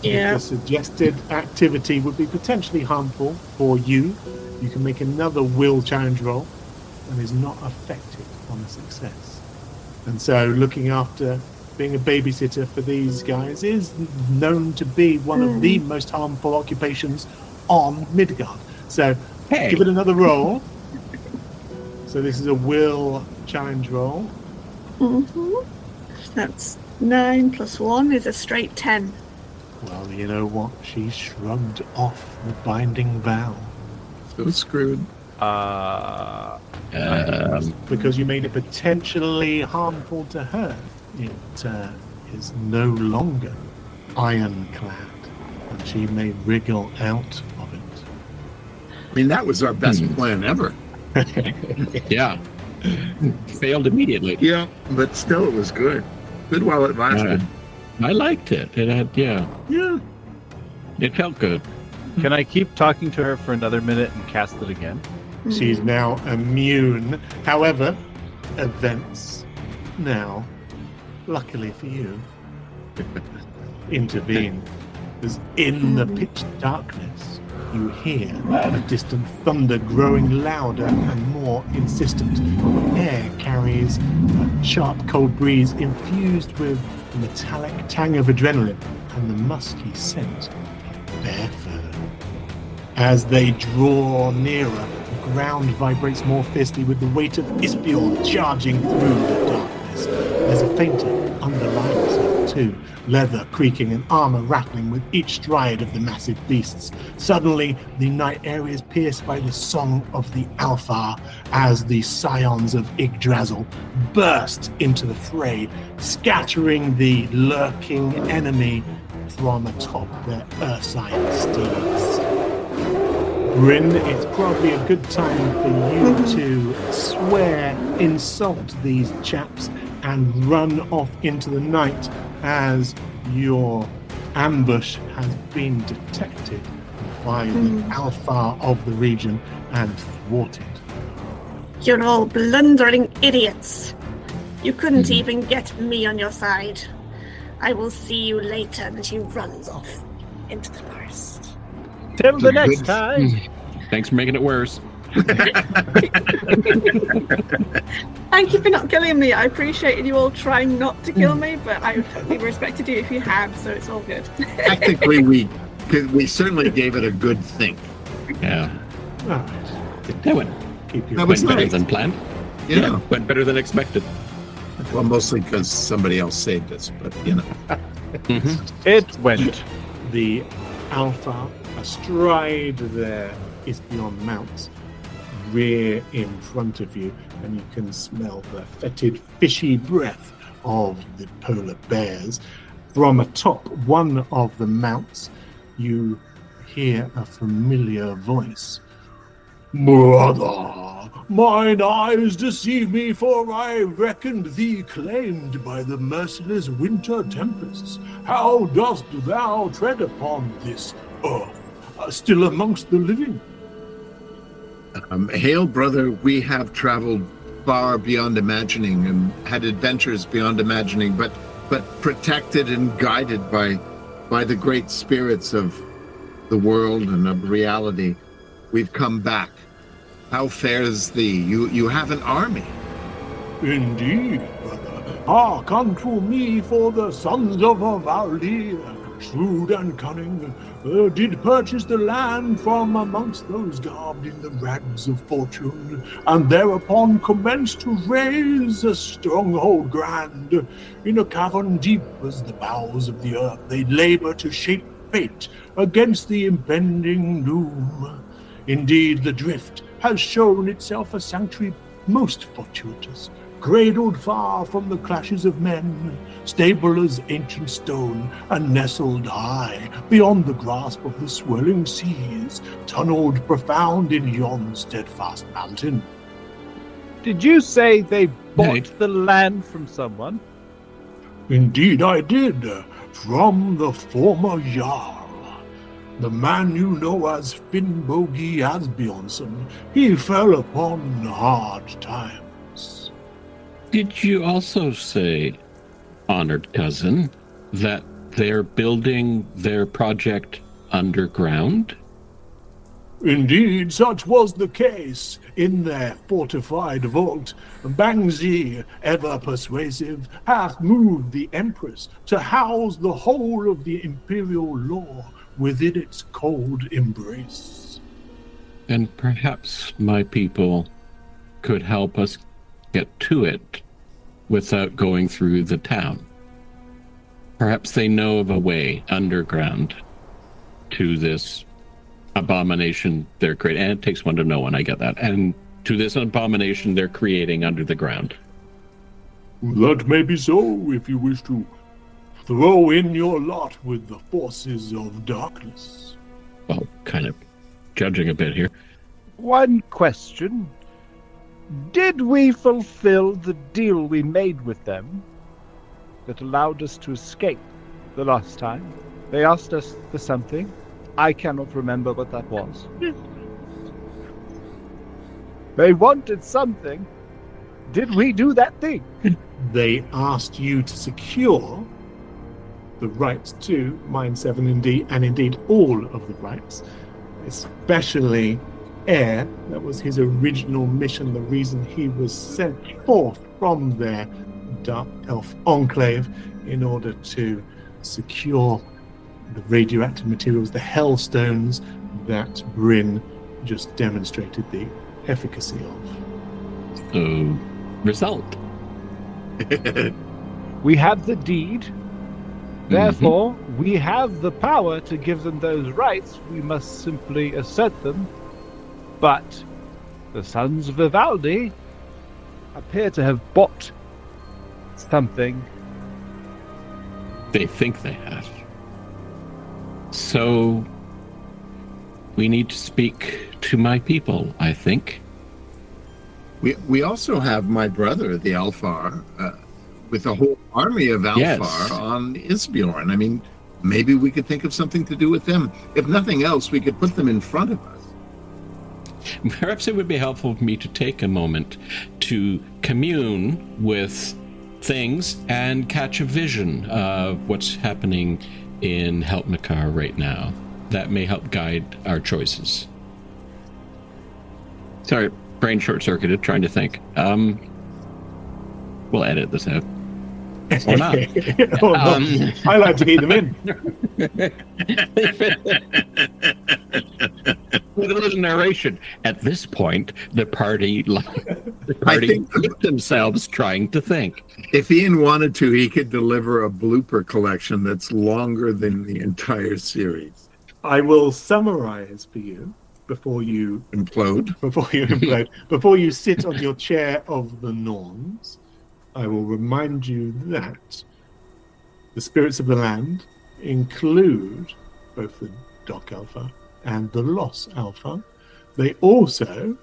Yeah. If the suggested activity would be potentially harmful for you, you can make another will challenge roll and is not affected on a success. And so looking after being a babysitter for these guys is known to be one of the most harmful occupations on Midgard. So give it another roll. So this is a will challenge roll. That's 9 plus 1 is a straight 10. Well, you know what? She shrugged off the binding vow. So screwed. Because you made it potentially harmful to her. It is no longer ironclad, and she may wriggle out of it. I mean, that was our best plan ever. Yeah. Failed immediately. Yeah, but still, it was good. Good while it lasted. I liked it. It had, Yeah. it felt good. Can I keep talking to her for another minute and cast it again? She's now immune. However, events now, luckily for you, intervene. As in the pitch darkness, you hear a distant thunder growing louder and more insistent. The air carries a sharp, cold breeze infused with the metallic tang of adrenaline and the musky scent of bear fur. As they draw nearer, the ground vibrates more fiercely with the weight of Isbjorn charging through the darkness. There's a fainter underlying sound too, leather creaking and armor rattling with each stride of the massive beasts. Suddenly, the night air is pierced by the song of the Alfar as the scions of Yggdrasil burst into the fray, scattering the lurking enemy from atop their ursine steeds. Bryn, it's probably a good time for you to swear, insult these chaps, and run off into the night as your ambush has been detected by the Alpha of the region and thwarted. You're all blundering idiots. You couldn't even get me on your side. I will see you later. And she runs off into the forest. Till the next time. Thanks for making it worse. Thank you for not killing me. I appreciated you all trying not to kill me, but I would totally respected you if you had, so it's all good. Technically, we certainly gave it a good think. Yeah. All right. That went, That was better nice. than planned. Yeah. Went better than expected. Well, mostly because somebody else saved us, but you know. It went. The Alpha, astride their Isbjorn mounts, rear in front of you, and you can smell the fetid, fishy breath of the polar bears. From atop one of the mounts, you hear a familiar voice. Brother, mine eyes deceive me, for I reckoned thee claimed by the merciless winter tempests. How dost thou tread upon this earth, still amongst the living? Hail, brother, we have traveled far beyond imagining and had adventures beyond imagining, but protected and guided by the great spirits of the world and of reality. We've come back. How fares thee? You have an army. Indeed, brother. Hark unto me, for the sons of Ivaldi, shrewd and cunning, did purchase the land from amongst those garbed in the rags of fortune, and thereupon commenced to raise a stronghold grand. In a cavern deep as the bowels of the earth, they labor to shape fate against the impending doom. Indeed, the drift has shown itself a sanctuary most fortuitous, cradled far from the clashes of men, stable as ancient stone, and nestled high beyond the grasp of the swelling seas, tunneled profound in yon steadfast mountain. Did you say they bought the land from someone? Indeed I did, from the former Jarl. The man you know as Finnbogi Asbjornsson, he fell upon hard times. Did you also say, honored cousin, that they're building their project underground? Indeed, such was the case. In their fortified vault, Bangzi, ever persuasive, hath moved the Empress to house the whole of the imperial law within its cold embrace. And perhaps my people could help us get to it without going through the town. Perhaps they know of a way underground to this abomination they're creating. And it takes one to know one, I get that. And to this abomination they're creating under the ground. That may be so, if you wish to throw in your lot with the forces of darkness. Well, kind of judging a bit here. One question. Did we fulfill the deal we made with them that allowed us to escape the last time? They asked us for something. I cannot remember what that was. They wanted something. Did we do that thing? They asked you to secure the rights to Mine 7 and indeed all of the rights, especially Air. That was his original mission, the reason he was sent forth from their Dark Elf Enclave in order to secure the radioactive materials, the Hellstones that Bryn just demonstrated the efficacy of. So, result. We have the deed. Therefore, we have the power to give them those rights. We must simply assert them. But the Sons of Ivaldi appear to have bought something. They think they have. So, we need to speak to my people, I think. We also have my brother, the Alfar, with a whole army of Alfar on Isbjorn. I mean, maybe we could think of something to do with them. If nothing else, we could put them in front of us. Perhaps it would be helpful for me to take a moment to commune with things and catch a vision of what's happening in Helpmakar right now. That may help guide our choices. Sorry, brain short-circuited, trying to think. We'll edit this out. Or not. I like to keep them in. With a little narration. At this point, the party put themselves trying to think. If Ian wanted to, he could deliver a blooper collection that's longer than the entire series. I will summarize for you before you implode. Before you sit on your chair of the norns. I will remind you that the spirits of the land include both the Doc Alpha and the Loss Alpha. They also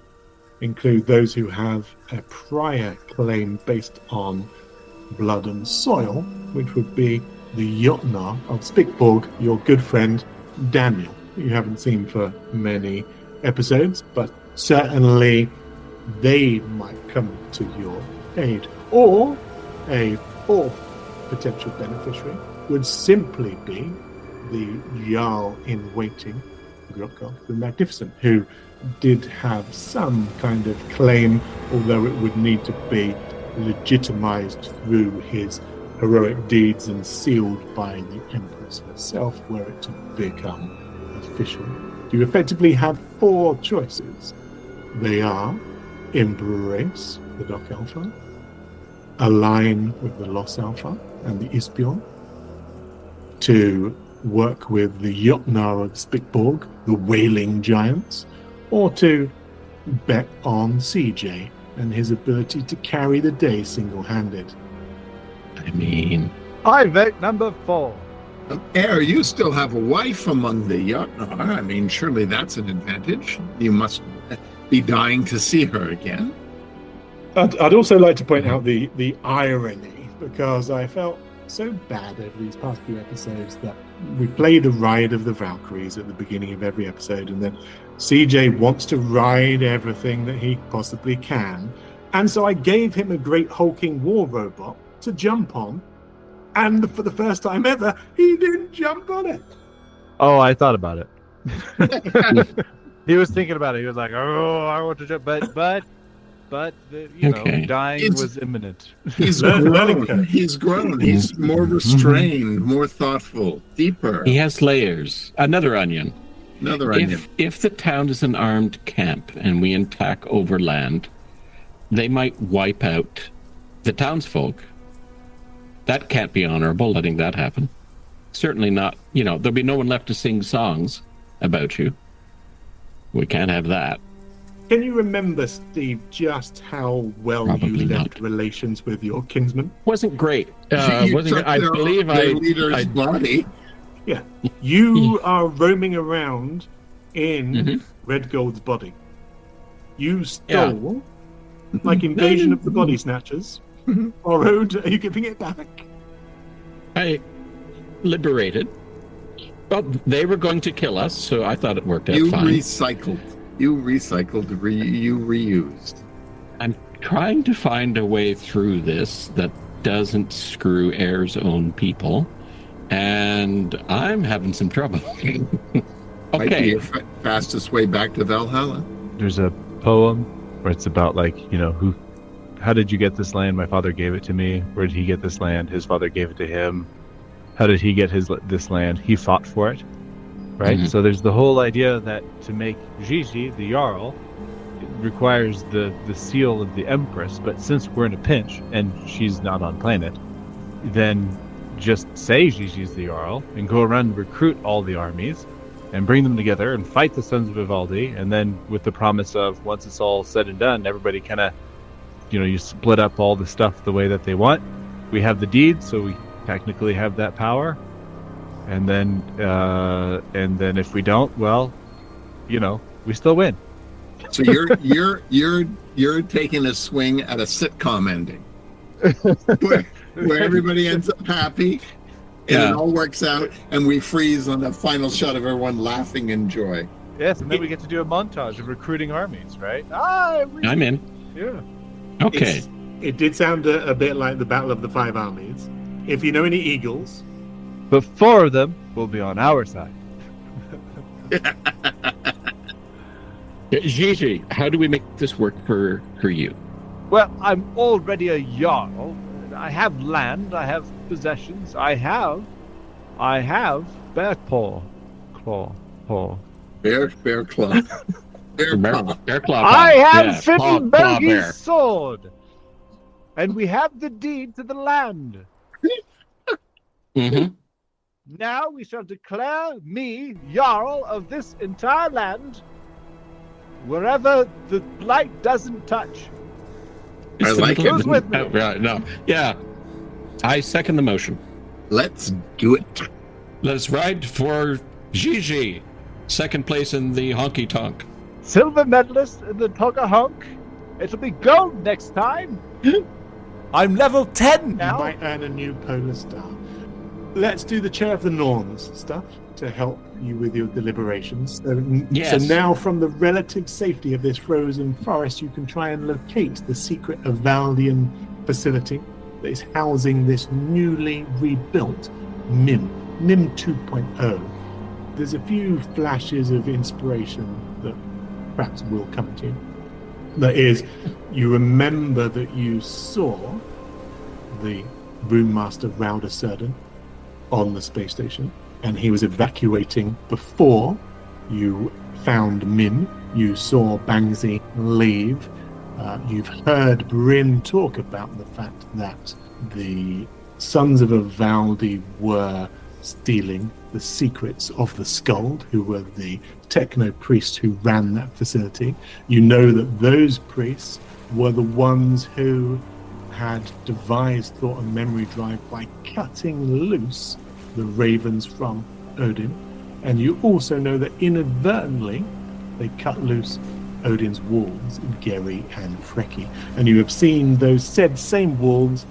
include those who have a prior claim based on blood and soil, which would be the Jotnar of Spickborg, your good friend Daniel, who you haven't seen for many episodes, but certainly they might come to your aid. Or a fourth potential beneficiary would simply be the Jarl in Waiting, Grokov the Magnificent, who did have some kind of claim, although it would need to be legitimized through his heroic deeds and sealed by the Empress herself, were it to become official. You effectively have 4 choices. They are embrace the Doc Alpha, align with the Los Alpha and the Ispion, to work with the Jotnar of Spickborg, the Wailing Giants, or to bet on CJ and his ability to carry the day single-handed. I mean, I vote number 4. Air, you still have a wife among the Jotnar. I mean, surely that's an advantage. You must be dying to see her again. I'd also like to point out the irony, because I felt so bad over these past few episodes that we play the ride of the Valkyries at the beginning of every episode, and then CJ wants to ride everything that he possibly can, and so I gave him a great hulking war robot to jump on, and for the first time ever, he didn't jump on it. Oh, I thought about it. He was thinking about it. He was like, "Oh, I want to jump," but dying was imminent. He's grown. He's grown. He's more restrained, more thoughtful, deeper. he has layers. Another onion. Another onion. If the town is an armed camp and we attack overland, they might wipe out the townsfolk. That can't be honorable, letting that happen. Certainly not. There'll be no one left to sing songs about you. We can't have that. Can you remember, Steve, just how well Probably you left not. relations with your kinsman? Wasn't great. You Wasn't. took I their believe leader's body. Yeah. You are roaming around in Mhm. Red Gold's body. You stole, like Invasion of the Body Snatchers, borrowed. Are you giving it back? I liberated. Well, they were going to kill us, so I thought it worked out You fine. recycled. You reused. I'm trying to find a way through this that doesn't screw Air's own people, and I'm having some trouble. Might be Okay. your fastest way back to Valhalla. There's a poem where it's about how did you get this land? My father gave it to me. Where did he get this land? His father gave it to him. How did he get this land? He fought for it, right? Mhm. So there's the whole idea that to make Gigi the Jarl, it requires the seal of the Empress. But since we're in a pinch and she's not on planet, then just say Gigi's the Jarl and go around and recruit all the armies and bring them together and fight the Sons of Ivaldi. And then with the promise of once it's all said and done, everybody kind of, you split up all the stuff the way that they want. We have the deed, so we technically have that power. And then if we don't, well, we still win. So you're taking a swing at a sitcom ending, where everybody ends up happy, and it all works out, and we freeze on the final shot of everyone laughing in joy. Yes, and then we get to do a montage of recruiting armies, right? I'm in. Yeah. Okay. It did sound a bit like the Battle of the Five Armies. If you know any eagles, But 4 of them will be on our side. Gigi, how do we make this work for you? Well, I'm already a Jarl. I have land, I have possessions, I have bear paw. Bear claw. Bear claw. I have Yeah, paw bear. Fiddleberg's sword. And we have the deed to the land. Mm-hmm. Now we shall declare me Jarl of this entire land, wherever the blight doesn't touch. I like it. Who's with me? No. Yeah. I second the motion. Let's do it. Let's ride for Gigi. Second place in the honky tonk. Silver medalist in the Pocahonk. It'll be gold next time. I'm level 10 you now. might earn a new polar star. Let's do the Chair of the Norns stuff to help you with your deliberations. So Yes. now, from the relative safety of this frozen forest, you can try and locate the secret Ivaldian facility that is housing this newly rebuilt Nim 2.0. There's a few flashes of inspiration that perhaps will come to you. That is, you remember that you saw the Rune Master Rauder Serden on the space station, and he was evacuating before you found Min. You saw Bangzi leave. You've heard Bryn talk about the fact that the Sons of Ivaldi were stealing the secrets of the Skald, who were the techno priests who ran that facility. You know that those priests were the ones who had devised Thought and Memory Drive by cutting loose the ravens from Odin. And you also know that inadvertently they cut loose Odin's wolves, Geri and Freki. And you have seen those said same wolves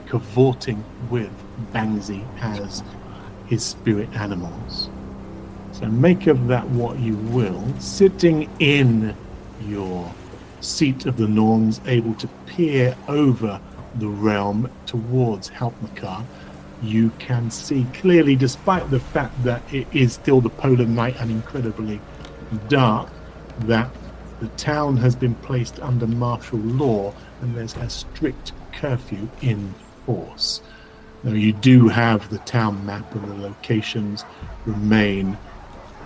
cavorting with Bangzi as his spirit animals. So make of that what you will. Sitting in your seat of the Norns, able to peer over the realm towards Helpmakar, you can see clearly, despite the fact that it is still the polar night and incredibly dark, that the town has been placed under martial law and there's a strict curfew in force. Now, you do have the town map and the locations remain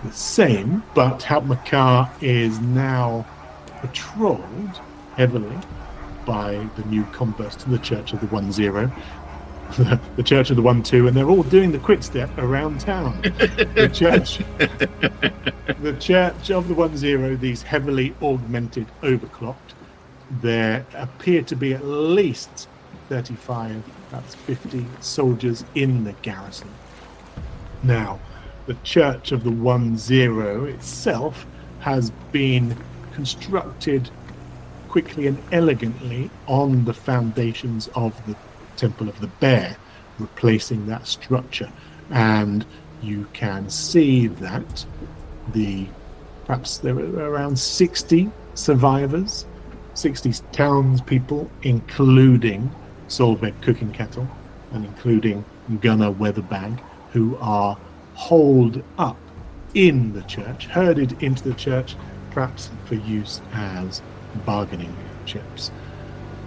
the same, but Helpmakar is now patrolled heavily by the new converts to the Church of the 1-0, the Church of the 1-2, and they're all doing the quick step around town. The Church of the 1-0, these heavily augmented, overclocked. There appear to be at least 35, that's 50 soldiers in the garrison. Now, the Church of the 1-0 itself has been constructed quickly and elegantly on the foundations of the Temple of the Bear, replacing that structure. And you can see that perhaps there are around 60 survivors, 60 townspeople, including Solveig Cooking Kettle and including Gunnar Weatherbag, who are holed up in the church, herded into the church, perhaps for use as bargaining chips.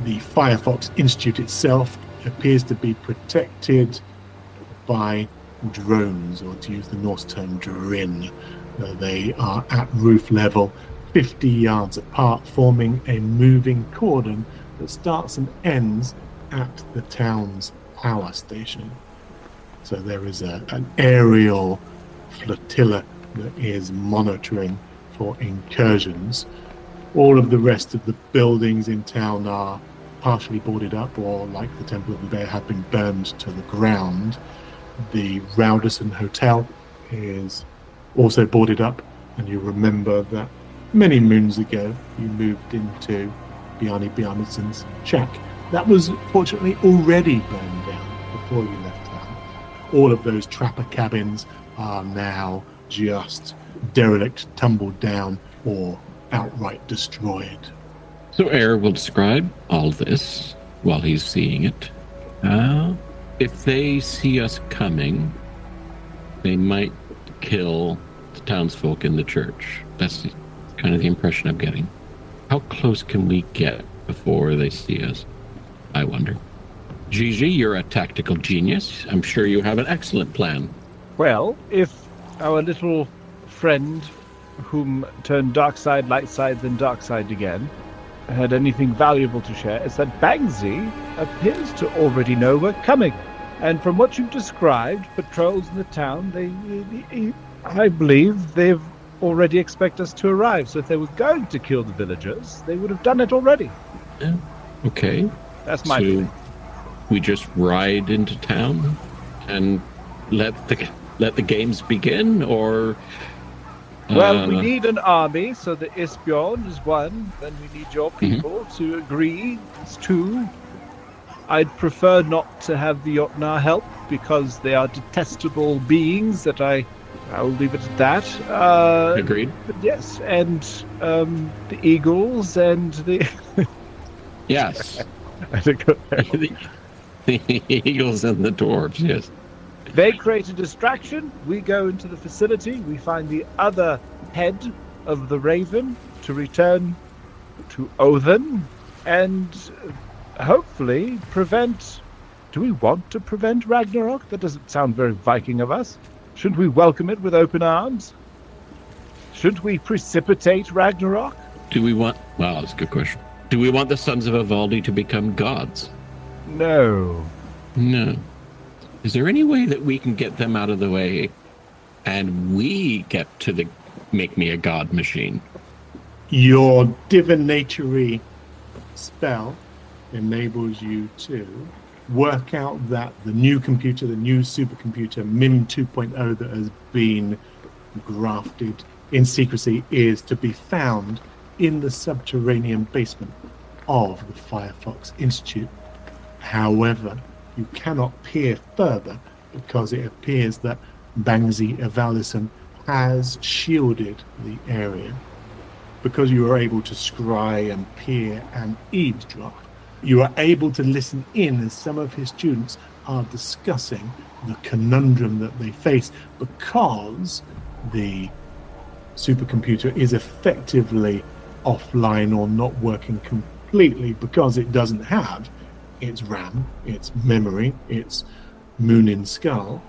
The Firefox Institute itself appears to be protected by drones, or to use the Norse term, drin. They are at roof level, 50 yards apart, forming a moving cordon that starts and ends at the town's power station. So there is an aerial flotilla that is monitoring for incursions. All of the rest of the buildings in town are partially boarded up, or like the Temple of the Bear, have been burned to the ground. The Rauderson Hotel is also boarded up, and you remember that many moons ago you moved into Bjarni Bjarnason's shack. That was fortunately already burned down before you left town. All of those trapper cabins are now just derelict, tumbled down, or outright destroyed. So Air will describe all this while he's seeing it. If they see us coming, they might kill the townsfolk in the church. That's kind of the impression I'm getting. How close can we get before they see us, I wonder? Gigi, you're a tactical genius. I'm sure you have an excellent plan. Well, if our little friend, whom turned dark side, light side, then dark side again, had anything valuable to share, it's that Bangzi appears to already know we're coming. And from what you've described, patrols in the town, I believe they've already expect us to arrive. So if they were going to kill the villagers, they would have done it already. Yeah. Okay. That's my feeling. We just ride into town and let the games begin, or well, we need an army, so the Isbjorn is one. Then we need your people to agree. It's two. I'd prefer not to have the Jotnar help because they are detestable beings. That I will leave it at that. Agreed. Yes, and the eagles and the yes, the eagles and the dwarves. Yes. They create a distraction. We go into the facility. We find the other head of the Raven to return to Odin and hopefully prevent... Do we want to prevent Ragnarok? That doesn't sound very Viking of us. Shouldn't we welcome it with open arms? Shouldn't we precipitate Ragnarok? Do we want... Well, that's a good question. Do we want the Sons of Ivaldi to become gods? No. No. Is there any way that we can get them out of the way and we get to the make me a god machine? Your divinatory spell enables you to work out that the new computer, the new supercomputer, MIM 2.0 that has been grafted in secrecy is to be found in the subterranean basement of the Firefox Institute. However, you cannot peer further because it appears that Bangsi Evalison has shielded the area. Because you are able to scry and peer and eavesdrop, you are able to listen in as some of his students are discussing the conundrum that they face because the supercomputer is effectively offline or not working completely because it doesn't have its RAM, its memory, its Moonin skull.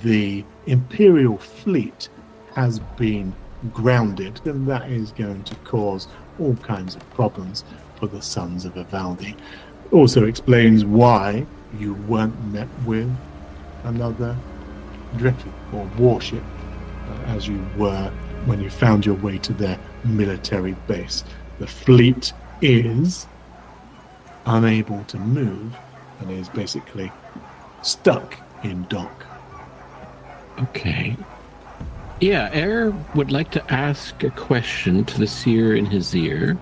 The Imperial fleet has been grounded, and that is going to cause all kinds of problems for the Sons of Ivaldi. Also explains why you weren't met with another Dreki or warship as you were when you found your way to their military base. The fleet is unable to move and is basically stuck in dock. Okay. Yeah, Air would like to ask a question to the seer in his ear.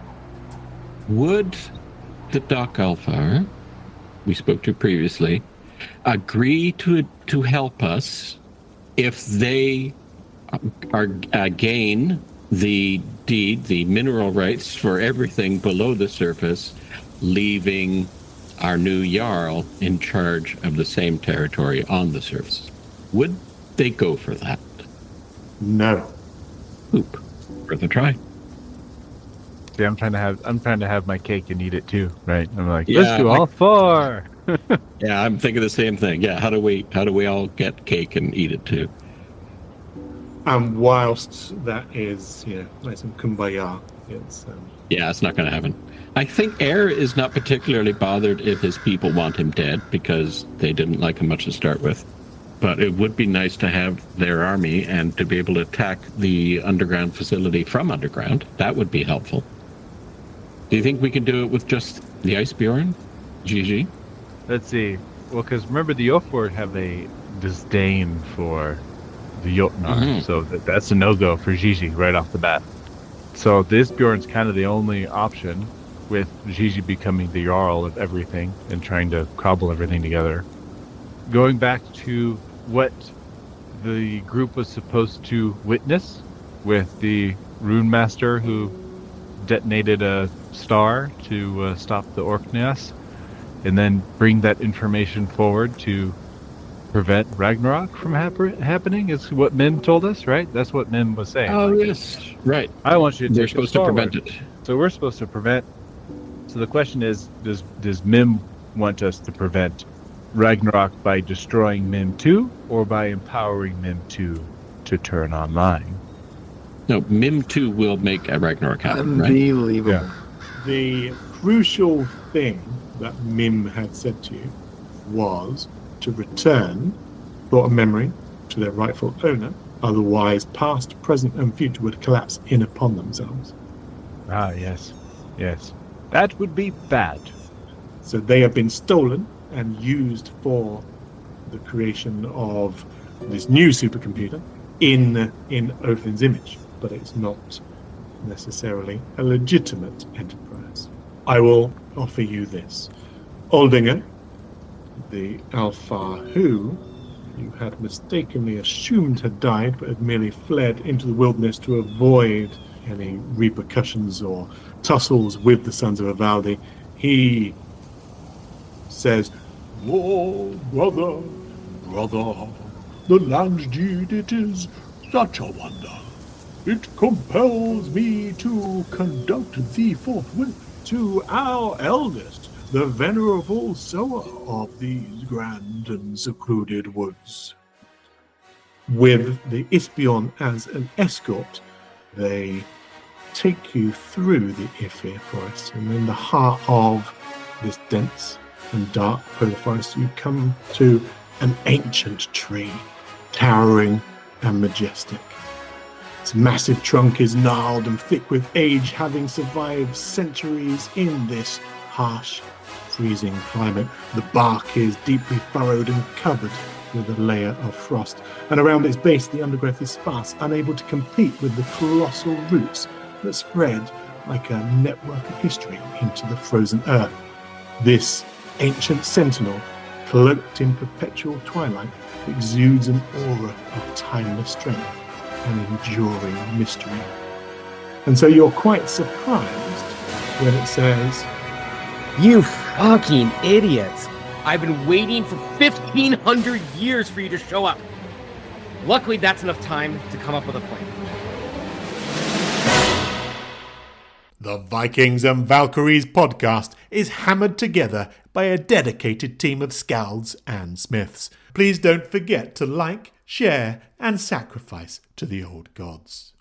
Would the Doc Alfar, we spoke to previously, agree to help us if they gain the deed, the mineral rights for everything below the surface, leaving our new Jarl in charge of the same territory on the surface? Would they go for that? No. Oop. Worth a try. See, I'm trying to have my cake and eat it too, right? I'm like, Yeah, let's do all four. Yeah, I'm thinking the same thing. Yeah, how do we all get cake and eat it too? And whilst that is, like some kumbaya, it's Yeah, it's not going to happen. I think Air is not particularly bothered if his people want him dead because they didn't like him much to start with. But it would be nice to have their army and to be able to attack the underground facility from underground. That would be helpful. Do you think we can do it with just the Icebjorn? GG? Let's see. Well, because remember the Jotford have a disdain for the Jotnar, so that's a no-go for Gigi right off the bat. So this Bjorn's kind of the only option, with Gigi becoming the Jarl of everything and trying to cobble everything together. Going back to what the group was supposed to witness with the Rune Master who detonated a star to stop the Orkneys, and then bring that information forward to prevent Ragnarok from happening is what Mim told us, right? That's what Mim was saying. Oh, yes. Right. I want you to They're take supposed to prevent it. So we're supposed to prevent. So the question is, does Mim want us to prevent Ragnarok by destroying Mim 2 or by empowering Mim 2 to turn online? No, Mim 2 will make a Ragnarok happen, right? Unbelievable. Yeah. the crucial thing that Mim had said to you was to return thought and memory to their rightful owner, otherwise past, present and future would collapse in upon themselves. Ah, yes. Yes. That would be bad. So they have been stolen and used for the creation of this new supercomputer in Othin's image, but it's not necessarily a legitimate enterprise. I will offer you this. Aldinger, the Alpha who you had mistakenly assumed had died but had merely fled into the wilderness to avoid any repercussions or tussles with the Sons of Ivaldi, he says, "Oh, brother, the land's deed, it is such a wonder. It compels me to conduct thee forthwith to our eldest, the venerable sower of these grand and secluded woods. With the Ispion as an escort, they take you through the Ifir forest, and in the heart of this dense and dark polar forest, you come to an ancient tree, towering and majestic. Its massive trunk is gnarled and thick with age, having survived centuries in this harsh, freezing climate. The bark is deeply furrowed and covered with a layer of frost, and around its base the undergrowth is sparse, unable to compete with the colossal roots that spread like a network of history into the frozen earth. This ancient sentinel, cloaked in perpetual twilight, exudes an aura of timeless strength and enduring mystery. And so you're quite surprised when it says, You fucking idiots! I've been waiting for 1,500 years for you to show up. Luckily, that's enough time to come up with a plan. The Vikings and Valkyries podcast is hammered together by a dedicated team of Skalds and Smiths. Please don't forget to like, share, and sacrifice to the old gods.